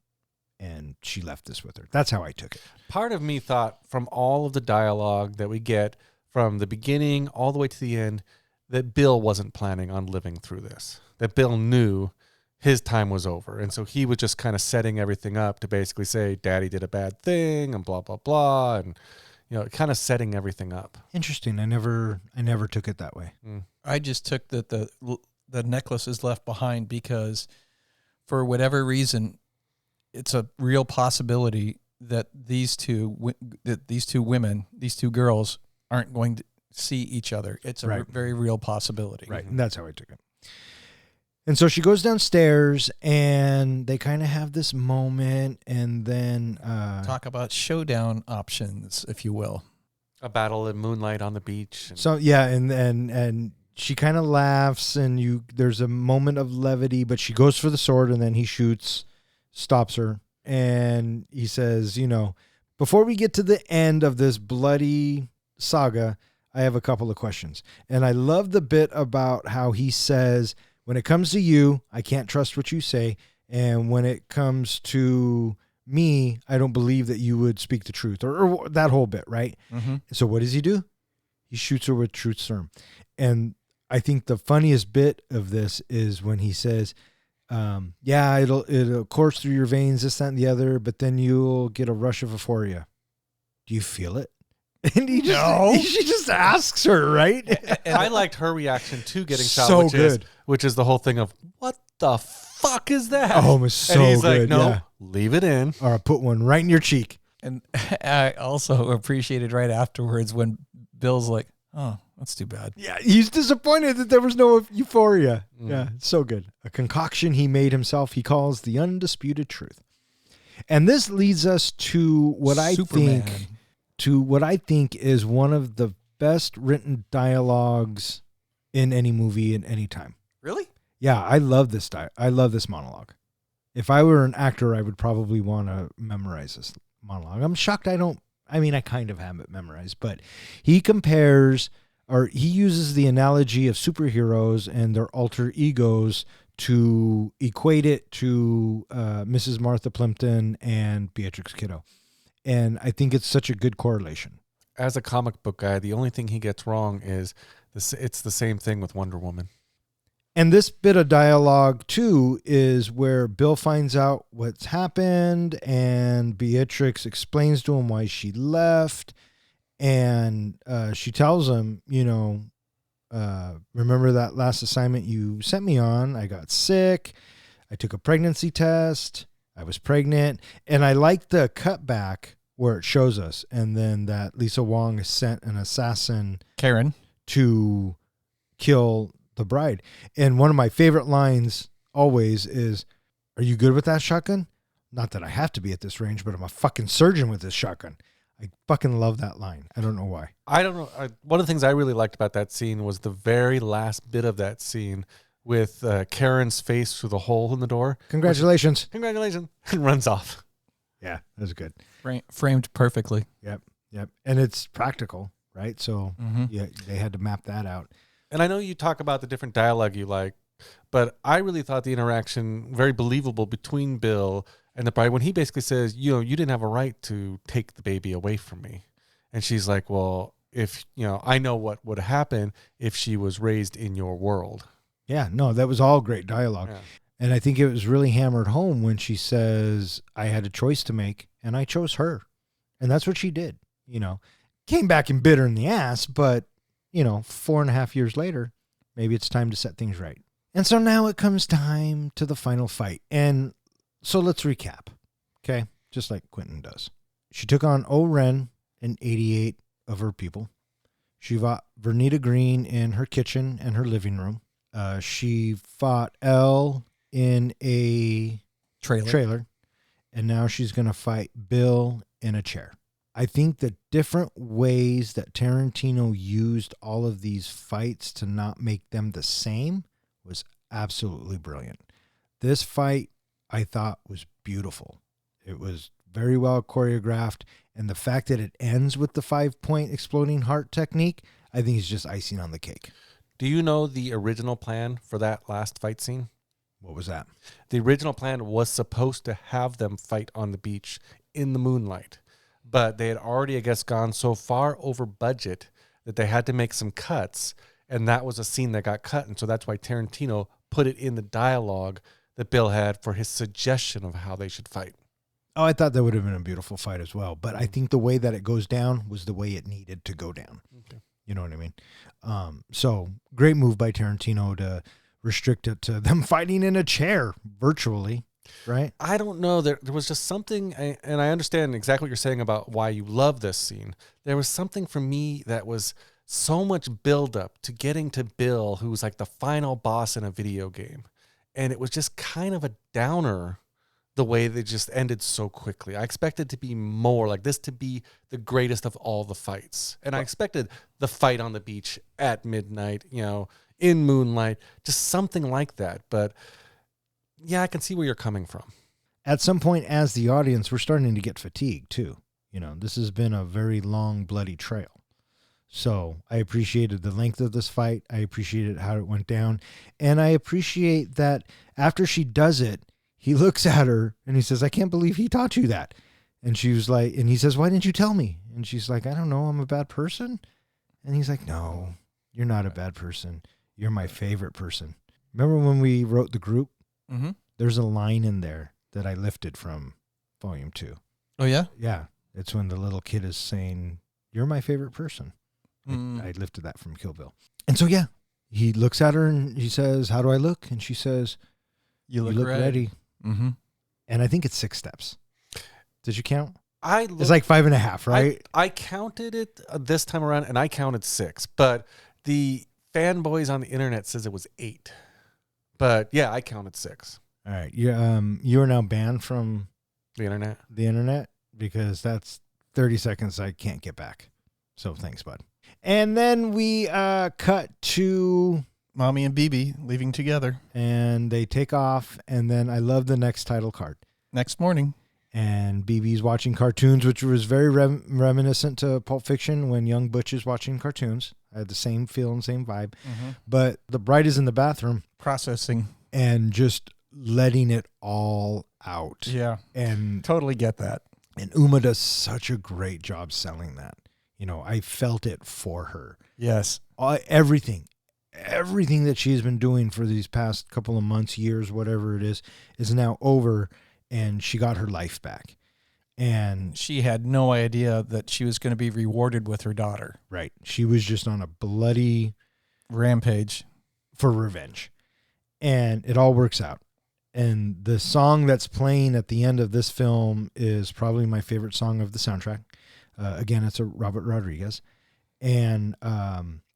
and she left this with her. That's how I took it. Part of me thought from all of the dialogue that we get from the beginning all the way to the end that Bill wasn't planning on living through this, that Bill knew his time was over. And so he was just kind of setting everything up to basically say, Daddy did a bad thing and blah, blah, blah. And, kind of setting everything up. Interesting. I never took it that way. I just took that the necklace is left behind because for whatever reason, it's a real possibility that these two women, these two girls aren't going to see each other. It's a very real possibility. Right. And that's how I took it. And so she goes downstairs and they kind of have this moment and then talk about showdown options, if you will. A battle in moonlight on the beach. So yeah, and she kind of laughs and there's a moment of levity, but she goes for the sword and then he shoots, stops her, and he says, before we get to the end of this bloody saga, I have a couple of questions. And I love the bit about how he says, when it comes to you, I can't trust what you say. And when it comes to me, I don't believe that you would speak the truth, or that whole bit, right? Mm-hmm. So what does he do? He shoots her with truth serum. And I think the funniest bit of this is when he says, it'll course through your veins, this, that, and the other, but then you'll get a rush of euphoria. Do you feel it? And she just asks her, right? And I liked her reaction to getting shot, so which is the whole thing of, what the fuck is that? Oh, it was so good. And he's like, no, leave it in. Or I put one right in your cheek. And I also appreciated right afterwards when Bill's like, oh, that's too bad. Yeah, he's disappointed that there was no euphoria. Yeah, so good. A concoction he made himself, he calls the undisputed truth. And this leads us to what I think is one of the best written dialogues in any movie in any time. Really? Yeah, I love this I love this monologue. If I were an actor, I would probably want to memorize this monologue. I'm shocked I kind of have it memorized, but he uses the analogy of superheroes and their alter egos to equate it to Mrs. Martha Plimpton and Beatrix Kiddo. And I think it's such a good correlation. As a comic book guy, the only thing he gets wrong is it's the same thing with Wonder Woman. And this bit of dialogue, too, is where Bill finds out what's happened and Beatrix explains to him why she left. And she tells him, remember that last assignment you sent me on? I got sick. I took a pregnancy test. I was pregnant. And I like the cutback where it shows us. And then that Lisa Wong sent an assassin, Karen, to kill the bride. And one of my favorite lines always is, are you good with that shotgun? Not that I have to be at this range, but I'm a fucking surgeon with this shotgun. I fucking love that line. I don't know why. I don't know. One of the things I really liked about that scene was the very last bit of that scene with Karen's face through the hole in the door. Congratulations. Congratulations. And runs off. Yeah, that was good. Framed perfectly. Yep. And it's practical, right? So yeah, they had to map that out. And I know you talk about the different dialogue you like, but I really thought the interaction very believable between Bill and the bride when he basically says, you didn't have a right to take the baby away from me. And she's like, well, if, I know what would happen if she was raised in your world. Yeah, no, that was all great dialogue. Yeah. And I think it was really hammered home when she says, I had a choice to make and I chose her. And that's what she did, Came back and bit her in the ass, but, 4.5 years later, maybe it's time to set things right. And so now it comes time to the final fight. And so let's recap, okay? Just like Quentin does. She took on O-Ren and 88 of her people. She fought Vernita Green in her kitchen and her living room. She fought Elle in a trailer. And now she's going to fight Bill in a chair. I think the different ways that Tarantino used all of these fights to not make them the same was absolutely brilliant. This fight, I thought, was beautiful. It was very well choreographed, and the fact that it ends with the 5-point exploding heart technique, I think is just icing on the cake. Do you know the original plan for that last fight scene? What was that? The original plan was supposed to have them fight on the beach in the moonlight, but they had already, I guess, gone so far over budget that they had to make some cuts, and that was a scene that got cut, and so that's why Tarantino put it in the dialogue that Bill had for his suggestion of how they should fight. Oh, I thought that would have been a beautiful fight as well, but I think the way that it goes down was the way it needed to go down. Okay. You know what I mean? So great move by Tarantino to restrict it to them fighting in a chair virtually, right? I don't know. There was just something, and I understand exactly what you're saying about why you love this scene. There was something for me that was so much buildup to getting to Bill, who was like the final boss in a video game. And it was just kind of a downer the way they just ended so quickly. I expected to be more like this, to be the greatest of all the fights. And I expected the fight on the beach at midnight, in moonlight, just something like that. But yeah, I can see where you're coming from. At some point, as the audience, we're starting to get fatigued too. This has been a very long, bloody trail. So I appreciated the length of this fight. I appreciated how it went down. And I appreciate that after she does it, he looks at her and he says, I can't believe he taught you that. And she was like, and he says, why didn't you tell me? And she's like, I don't know. I'm a bad person. And he's like, no, you're not a bad person. You're my favorite person. Remember when we wrote the group? Mm-hmm. There's a line in there that I lifted from Volume 2. Oh, yeah? Yeah. It's when the little kid is saying, you're my favorite person. Mm. I lifted that from Kill Bill. And so, yeah, he looks at her and he says, how do I look? And she says, you look ready. Mm-hmm. And I think it's 6 steps. Did you count? It's like 5.5, right? I counted it this time around, and I counted 6. But the fanboys on the internet says it was 8. But yeah, I counted 6. All right. You are now banned from The internet because that's 30 seconds I can't get back. So thanks, bud. And then we cut to Mommy and BB leaving together. And they take off. And then I love the next title card. Next morning. And BB's watching cartoons, which was very reminiscent to Pulp Fiction when young Butch is watching cartoons. I had the same feel and same vibe. Mm-hmm. But the bride is in the bathroom. Processing. And just letting it all out. Yeah. And totally get that. And Uma does such a great job selling that. I felt it for her. Yes. Everything that she's been doing for these past couple of months, years, whatever it is now over, and she got her life back. And she had no idea that she was going to be rewarded with her daughter. Right. She was just on a bloody rampage for revenge. And it all works out. And the song that's playing at the end of this film is probably my favorite song of the soundtrack. Again, it's a Robert Rodriguez. And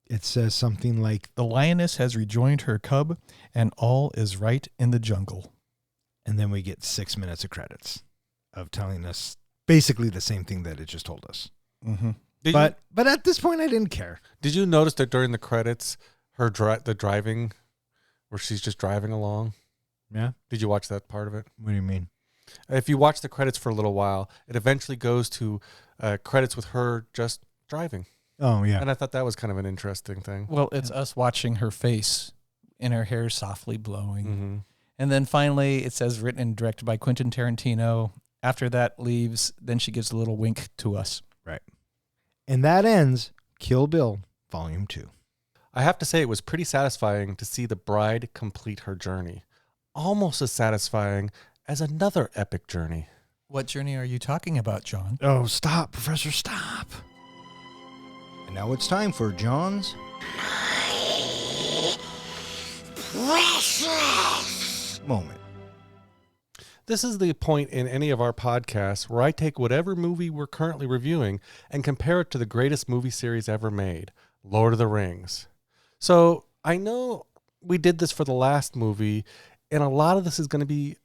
it says something like, the lioness has rejoined her cub and all is right in the jungle. And then we get 6 minutes of credits of telling us basically the same thing that it just told us. Mm-hmm. But at this point, I didn't care. Did you notice that during the credits, the driving, where she's just driving along? Yeah. Did you watch that part of it? What do you mean? If you watch the credits for a little while, it eventually goes to credits with her just driving. Oh, yeah. And I thought that was kind of an interesting thing. Well, it's us watching her face and her hair softly blowing. Mm-hmm. And then finally, it says written and directed by Quentin Tarantino. After that leaves, then she gives a little wink to us. Right. And that ends Kill Bill Volume 2. I have to say, it was pretty satisfying to see the bride complete her journey. Almost as satisfying as another epic journey. What journey are you talking about, John? Oh, stop, Professor, stop. And now it's time for John's Precious Moment. This is the point in any of our podcasts where I take whatever movie we're currently reviewing and compare it to the greatest movie series ever made, Lord of the Rings. So I know we did this for the last movie, and a lot of this is going to be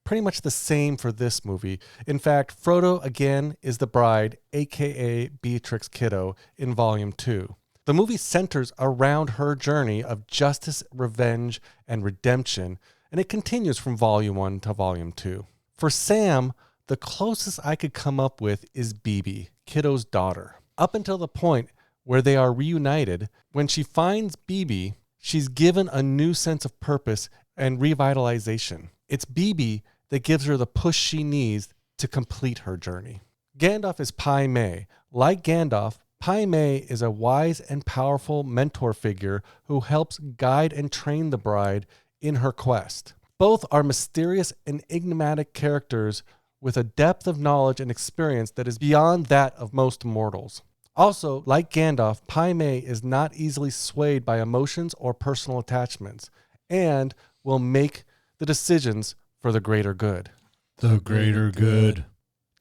pretty much the same for this movie. In fact, Frodo, again, is the bride, a.k.a. Beatrix Kiddo, in Volume 2. The movie centers around her journey of justice, revenge, and redemption, and it continues from Volume 1 to Volume 2. For Sam, the closest I could come up with is Bibi, Kiddo's daughter. Up until the point where they are reunited, when she finds Bibi, she's given a new sense of purpose and revitalization. It's Bibi that gives her the push she needs to complete her journey. Gandalf is Pai Mei. Like Gandalf, Pai Mei is a wise and powerful mentor figure who helps guide and train the bride in her quest. Both are mysterious and enigmatic characters with a depth of knowledge and experience that is beyond that of most mortals. Also, like Gandalf, Pai Mei is not easily swayed by emotions or personal attachments and will make the decisions for the greater good. The greater good.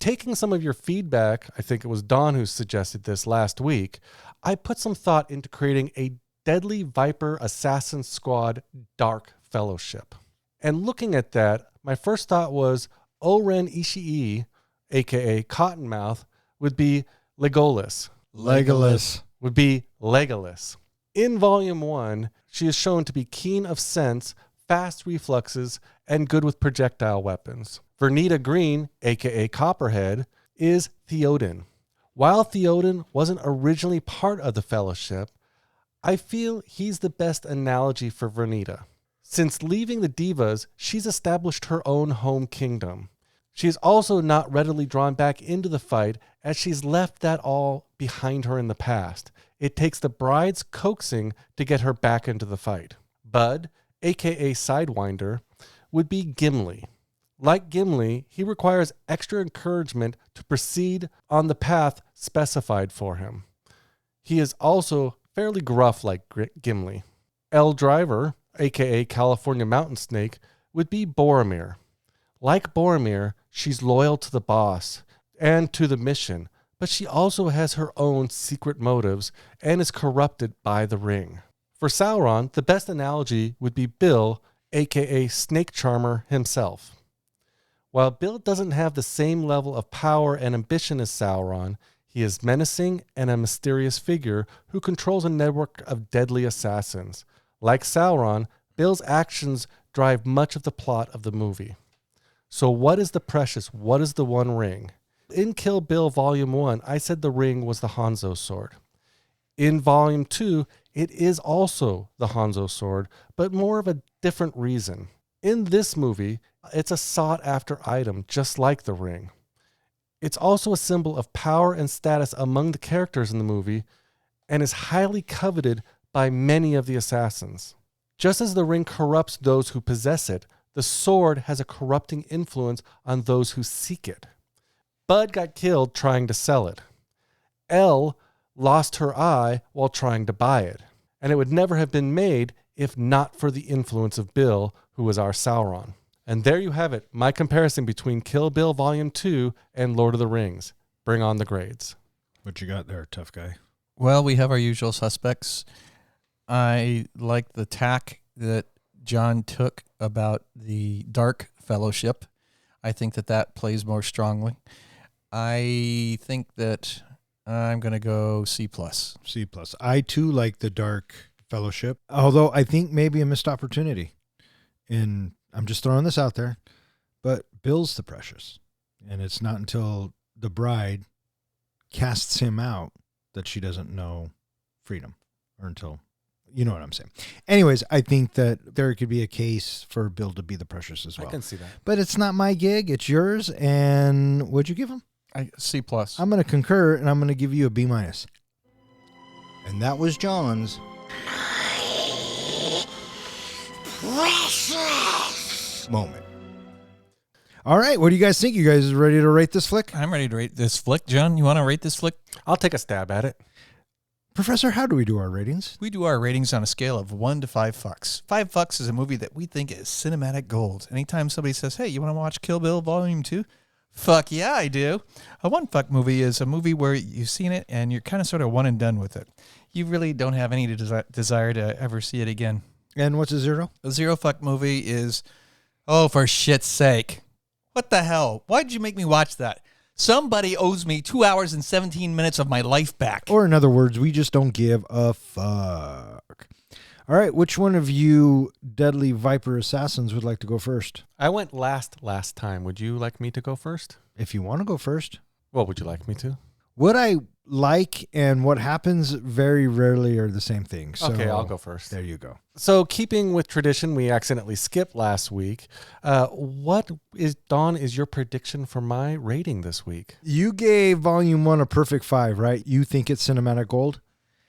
Taking some of your feedback, I think it was Dawn who suggested this last week, I put some thought into creating a Deadly Viper Assassin Squad Dark Fellowship. And looking at that, my first thought was Oren Ishii, aka Cottonmouth, would be Legolas. Legolas. Would be Legolas. In Volume 1, she is shown to be keen of sense, fast reflexes, and good with projectile weapons. Vernita Green, aka Copperhead, is Theoden. While Theoden wasn't originally part of the Fellowship, I feel he's the best analogy for Vernita. Since leaving the Divas, she's established her own home kingdom. She is also not readily drawn back into the fight as she's left that all behind her in the past. It takes the bride's coaxing to get her back into the fight. Bud, aka Sidewinder, would be Gimli. Like Gimli, he requires extra encouragement to proceed on the path specified for him. He is also fairly gruff like Gimli. Ellie Driver, aka California Mountain Snake, would be Boromir. Like Boromir, she's loyal to the boss and to the mission, but she also has her own secret motives and is corrupted by the ring. For Sauron, the best analogy would be Bill, aka Snake Charmer himself. While Bill doesn't have the same level of power and ambition as Sauron, he is menacing and a mysterious figure who controls a network of deadly assassins. Like Sauron, Bill's actions drive much of the plot of the movie. So what is the precious? What is the One Ring? In Kill Bill Volume 1, I said the ring was the Hanzo sword. In Volume 2, it is also the Hanzo sword, but more of a different reason. In this movie, it's a sought-after item, just like the ring. It's also a symbol of power and status among the characters in the movie, and is highly coveted by many of the assassins. Just as the ring corrupts those who possess it, the sword has a corrupting influence on those who seek it. Bud got killed trying to sell it. Elle lost her eye while trying to buy it, and it would never have been made if not for the influence of Bill, who was our Sauron. And there you have it, my comparison between Kill Bill Volume 2 and Lord of the Rings. Bring on the grades. What you got there, tough guy? Well, we have our usual suspects. I like the tack that John took about the Dark Fellowship. I think that plays more strongly. I think that I'm going to go C+. C+. I, too, like the Dark Fellowship, although I think maybe a missed opportunity. And I'm just throwing this out there, but Bill's the precious. And it's not until the bride casts him out that she doesn't know freedom, or until, you know what I'm saying. Anyways, I think that there could be a case for Bill to be the Precious as well. I can see that. But it's not my gig, it's yours. And what'd you give him? C+. I'm going to concur, and I'm going to give you a B-. And that was John's Precious moment. All right, what do you guys think? You guys ready to rate this flick? I'm ready to rate this flick. John, you want to rate this flick? I'll take a stab at it. Professor, how do we do our ratings? We do our ratings on a scale of 1 to 5 fucks. 5 fucks is a movie that we think is cinematic gold. Anytime somebody says, hey, you want to watch Kill Bill Volume 2? Fuck yeah, I do. A 1 fuck movie is a movie where you've seen it and you're kind of sort of one and done with it. You really don't have any desire to ever see it again. And what's a 0? A 0 fuck movie is, oh, for shit's sake. What the hell? Why'd you make me watch that? Somebody owes me 2 hours and 17 minutes of my life back. Or in other words, we just don't give a fuck. All right, which one of you deadly Viper assassins would like to go first? I went last time. Would you like me to go first? If you want to go first. What would you like me to? What I like and what happens very rarely are the same thing. So Okay, I'll go first. There you go. So, keeping with tradition, we accidentally skipped last week. What is, Dawn, is your prediction for my rating this week? You gave Volume 1 a perfect 5, right? You think it's cinematic gold?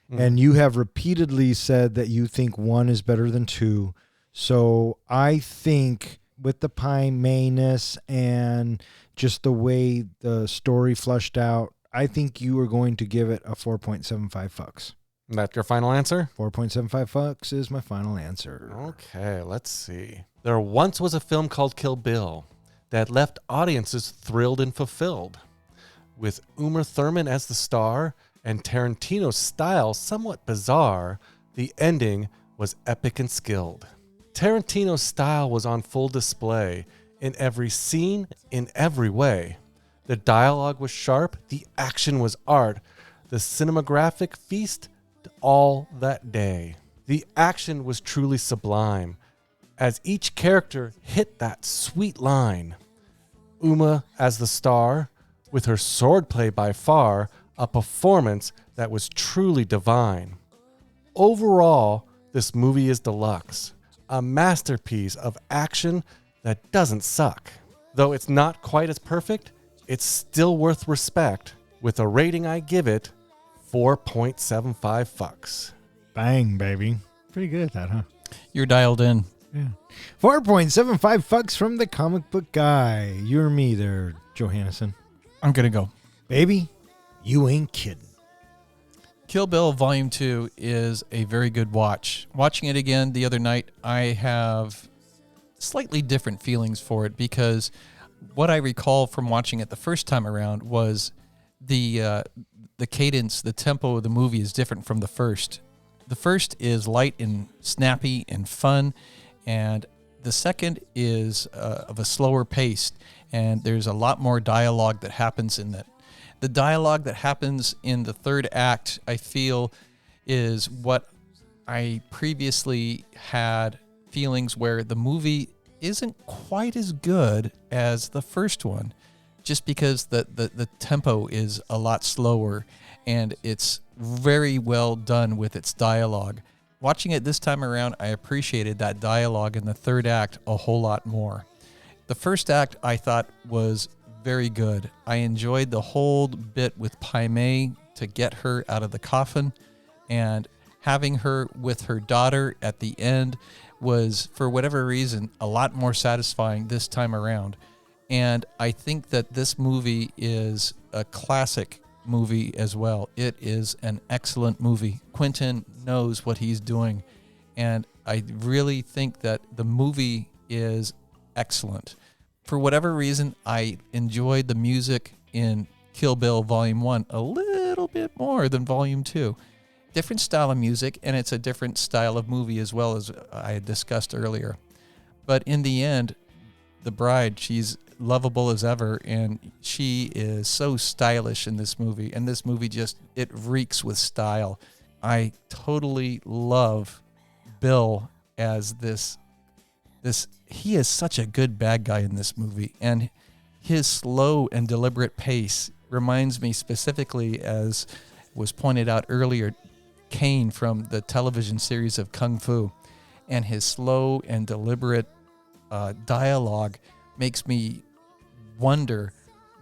And you have repeatedly said that you think 1 is better than 2. So I think with the pie-mayness and just the way the story flushed out, I think you are going to give it a 4.75 fucks. That's your final answer? 4.75 fucks is my final answer. Okay, let's see. There once was a film called Kill Bill that left audiences thrilled and fulfilled. With Uma Thurman as the star and Tarantino's style somewhat bizarre, the ending was epic and skilled. Tarantino's style was on full display in every scene, in every way. The dialogue was sharp, the action was art, the cinematographic feast all that day. The action was truly sublime, as each character hit that sweet line. Uma as the star, with her swordplay by far, a performance that was truly divine. Overall, this movie is deluxe, a masterpiece of action that doesn't suck. Though it's not quite as perfect, it's still worth respect. With a rating I give it, 4.75 fucks. Bang, baby. Pretty good at that, huh? You're dialed in. Yeah. 4.75 fucks from the comic book guy. You or me there, Johannesson. I'm going to go. Baby, you ain't kidding. Kill Bill Volume 2 is a very good watch. Watching it again the other night, I have slightly different feelings for it because what I recall from watching it the first time around was the cadence, the tempo of the movie is different from the first. The first is light and snappy and fun, and the second is of a slower pace, and there's a lot more dialogue that happens in that. The dialogue that happens in the third act, I feel, is what I previously had feelings where the movie isn't quite as good as the first one, just because the tempo is a lot slower and it's very well done with its dialogue. Watching it this time around, I appreciated that dialogue in the third act a whole lot more. The first act I thought was very good. I enjoyed the whole bit with Pai Mei to get her out of the coffin, and having her with her daughter at the end was, for whatever reason, a lot more satisfying this time around. And I think that this movie is a classic movie as well. It is an excellent movie. Quentin knows what he's doing, and I really think that the movie is excellent. For whatever reason, I enjoyed the music in Kill Bill Volume 1 a little bit more than Volume 2. Different style of music, and it's a different style of movie as well, as I had discussed earlier. But in the end, the bride, she's lovable as ever, and she is so stylish in this movie. And this movie just, it reeks with style. I totally love Bill as this he is such a good bad guy in this movie, and his slow and deliberate pace reminds me specifically as was pointed out earlier, Kane from the television series of Kung Fu, and his slow and deliberate dialogue makes me wonder,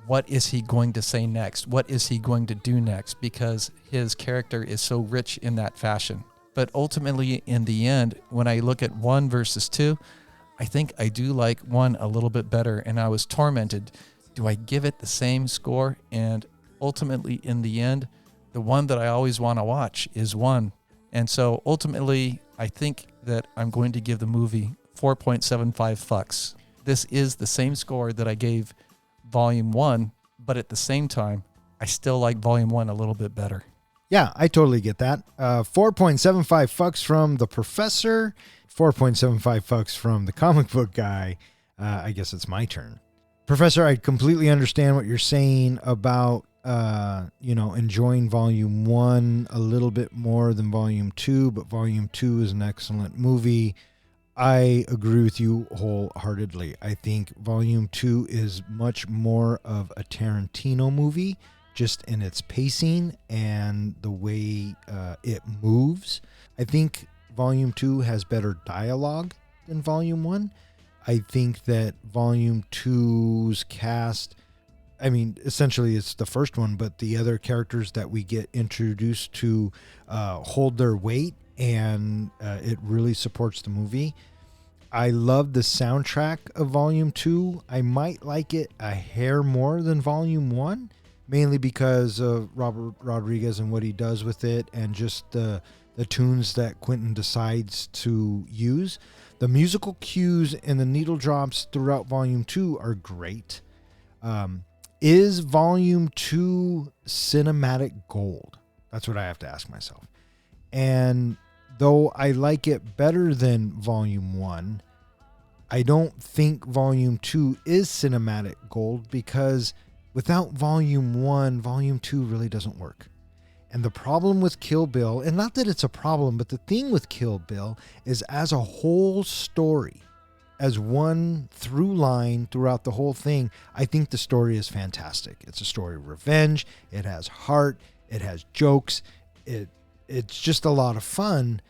what is he going to say next? What is he going to do next? Because his character is so rich in that fashion. But ultimately, in the end, when I look at 1 versus 2, I think I do like 1 a little bit better, and I was tormented. Do I give it the same score? And ultimately, in the end, the one that I always want to watch is 1. And so ultimately, I think that I'm going to give the movie 4.75 fucks. This is the same score that I gave Volume 1, but at the same time, I still like Volume 1 a little bit better. Yeah, I totally get that. 4.75 fucks from the professor, 4.75 fucks from the comic book guy. I guess it's my turn. Professor, I completely understand what you're saying about, enjoying Volume 1 a little bit more than Volume 2, but Volume 2 is an excellent movie. I agree with you wholeheartedly. I think Volume 2 is much more of a Tarantino movie, just in its pacing and the way it moves. I think Volume 2 has better dialogue than Volume 1. I think that Volume 2's cast, essentially it's the first one, but the other characters that we get introduced to hold their weight, and it really supports the movie. I love the soundtrack of Volume 2. I might like it a hair more than Volume 1, mainly because of Robert Rodriguez and what he does with it, and just the tunes that Quentin decides to use. The musical cues and the needle drops throughout Volume 2 are great. Is Volume 2 cinematic gold? That's what I have to ask myself. And though I like it better than Volume 1, I don't think Volume 2 is cinematic gold, because without Volume 1, Volume 2 really doesn't work. And the problem with Kill Bill, and not that it's a problem, but the thing with Kill Bill is, as a whole story, as one through line throughout the whole thing, I think the story is fantastic. It's a story of revenge. It has heart. It has jokes. It's just a lot of fun,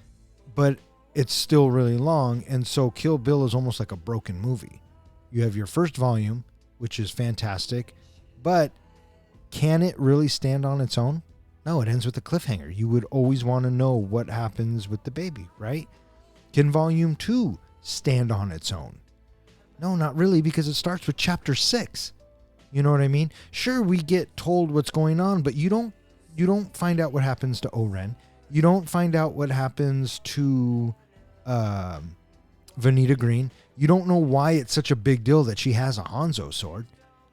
but it's still really long. And so Kill Bill is almost like a broken movie. You have your first volume, which is fantastic, but can it really stand on its own? No, it ends with a cliffhanger. You would always want to know what happens with the baby, right? Can Volume 2 stand on its own? No, not really, because it starts with Chapter 6. You know what I mean? Sure, we get told what's going on, but you don't find out what happens to Oren. You don't find out what happens to Vanita Green. You don't know why it's such a big deal that she has a Hanzo sword,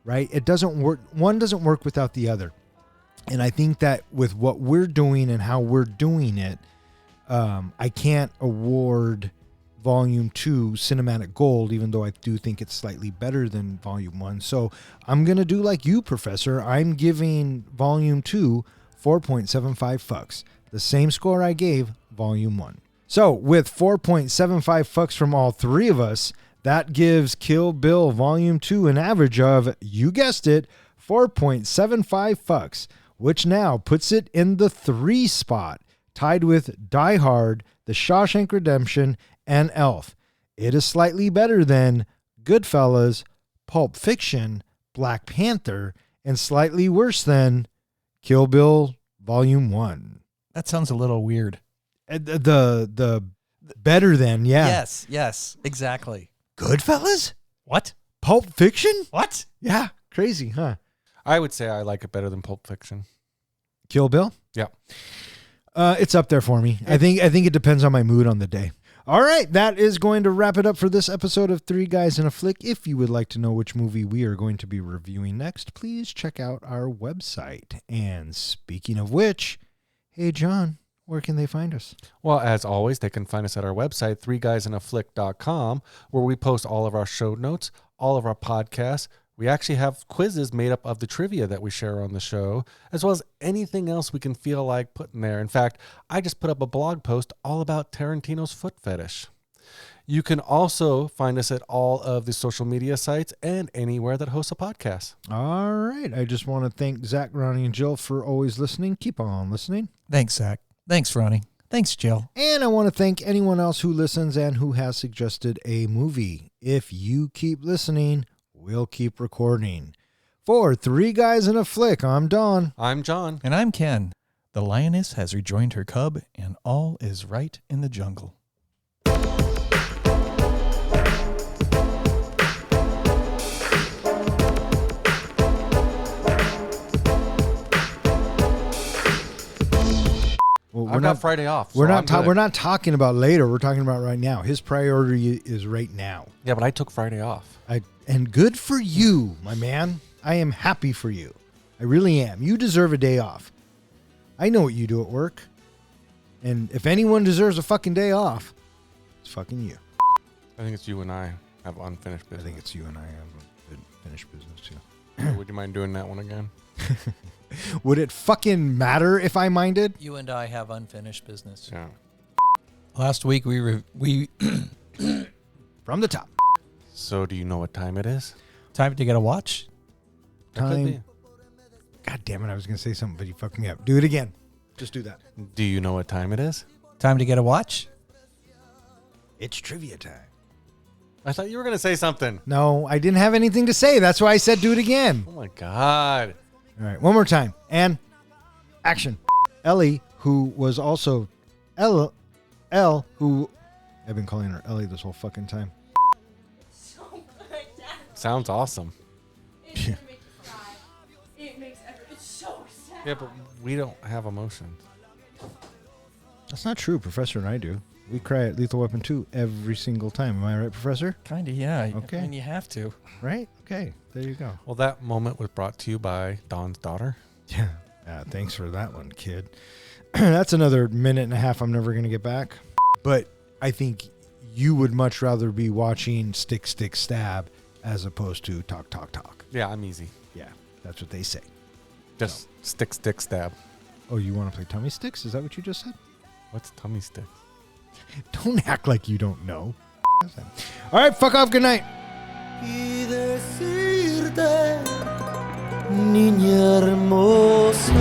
right? It doesn't work. One doesn't work without the other. And I think that with what we're doing and how we're doing it, I can't award Volume 2 cinematic gold, even though I do think it's slightly better than Volume 1. So I'm going to do like you, Professor. I'm giving Volume 2 4.75 fucks, the same score I gave Volume 1. So with 4.75 fucks from all three of us, that gives Kill Bill Volume 2 an average of, you guessed it, 4.75 fucks, which now puts it in the 3 spot, tied with Die Hard, The Shawshank Redemption, and Elf. It is slightly better than Goodfellas, Pulp Fiction, Black Panther, and slightly worse than Kill Bill Volume 1. That sounds a little weird. The better than, yeah. Yes, exactly. Goodfellas? What? Pulp Fiction? What? Yeah, crazy, huh? I would say I like it better than Pulp Fiction. Kill Bill? Yeah. It's up there for me. I think it depends on my mood on the day. All right, that is going to wrap it up for this episode of Three Guys in a Flick. If you would like to know which movie we are going to be reviewing next, please check out our website. And speaking of which, hey, John, where can they find us? Well, as always, they can find us at our website, threeguysinaflick.com, where we post all of our show notes, all of our podcasts. We actually have quizzes made up of the trivia that we share on the show, as well as anything else we can feel like putting there. In fact, I just put up a blog post all about Tarantino's foot fetish. You can also find us at all of the social media sites and anywhere that hosts a podcast. All right. I just want to thank Zach, Ronnie, and Jill for always listening. Keep on listening. Thanks, Zach. Thanks, Ronnie. Thanks, Jill. And I want to thank anyone else who listens and who has suggested a movie. If you keep listening, we'll keep recording. For Three Guys in a Flick, I'm Don. I'm John. And I'm Ken. The lioness has rejoined her cub, and all is right in the jungle. Well, I've got Friday off. We're so not. We're not talking about later. We're talking about right now. His priority is right now. Yeah, but I took Friday off. And good for you, my man. I am happy for you. I really am. You deserve a day off. I know what you do at work. And if anyone deserves a fucking day off, it's fucking you. I think it's you and I have unfinished business. I think it's you and I have finished business too. Would you mind doing that one again? Would it fucking matter if I minded? You and I have unfinished business. Yeah. Last week we From the top. So do you know what time it is? time to get a watch. That could be. Time. God damn it. I was going to say something, but you fucked me up. Do it again. Just do that. Do you know what time it is? Time to get a watch. It's trivia time. I thought you were going to say something. No, I didn't have anything to say. That's why I said do it again. Oh my God. All right, one more time. And action. Ellie, who was also who I've been calling her Ellie this whole fucking time. So good, Dad. Sounds awesome. It makes me cry. It makes it's so sad. Yeah, but we don't have emotions. That's not true. Professor and I do. We cry at Lethal Weapon 2 every single time. Am I right, Professor? Kinda, yeah. Okay. I mean, you have to. Right? Okay. There you go. Well, that moment was brought to you by Dawn's daughter. Yeah. Thanks for that one, kid. That's another minute and a half I'm never going to get back. But I think you would much rather be watching Stick, Stick, Stab as opposed to Talk, Talk, Talk. Yeah, I'm easy. Yeah, that's what they say. Just stick, stick, stab. Oh, you want to play Tummy Sticks? Is that what you just said? What's tummy sticks? Don't act like you don't know. All right, fuck off. Good night. Y decirte, niña hermosa.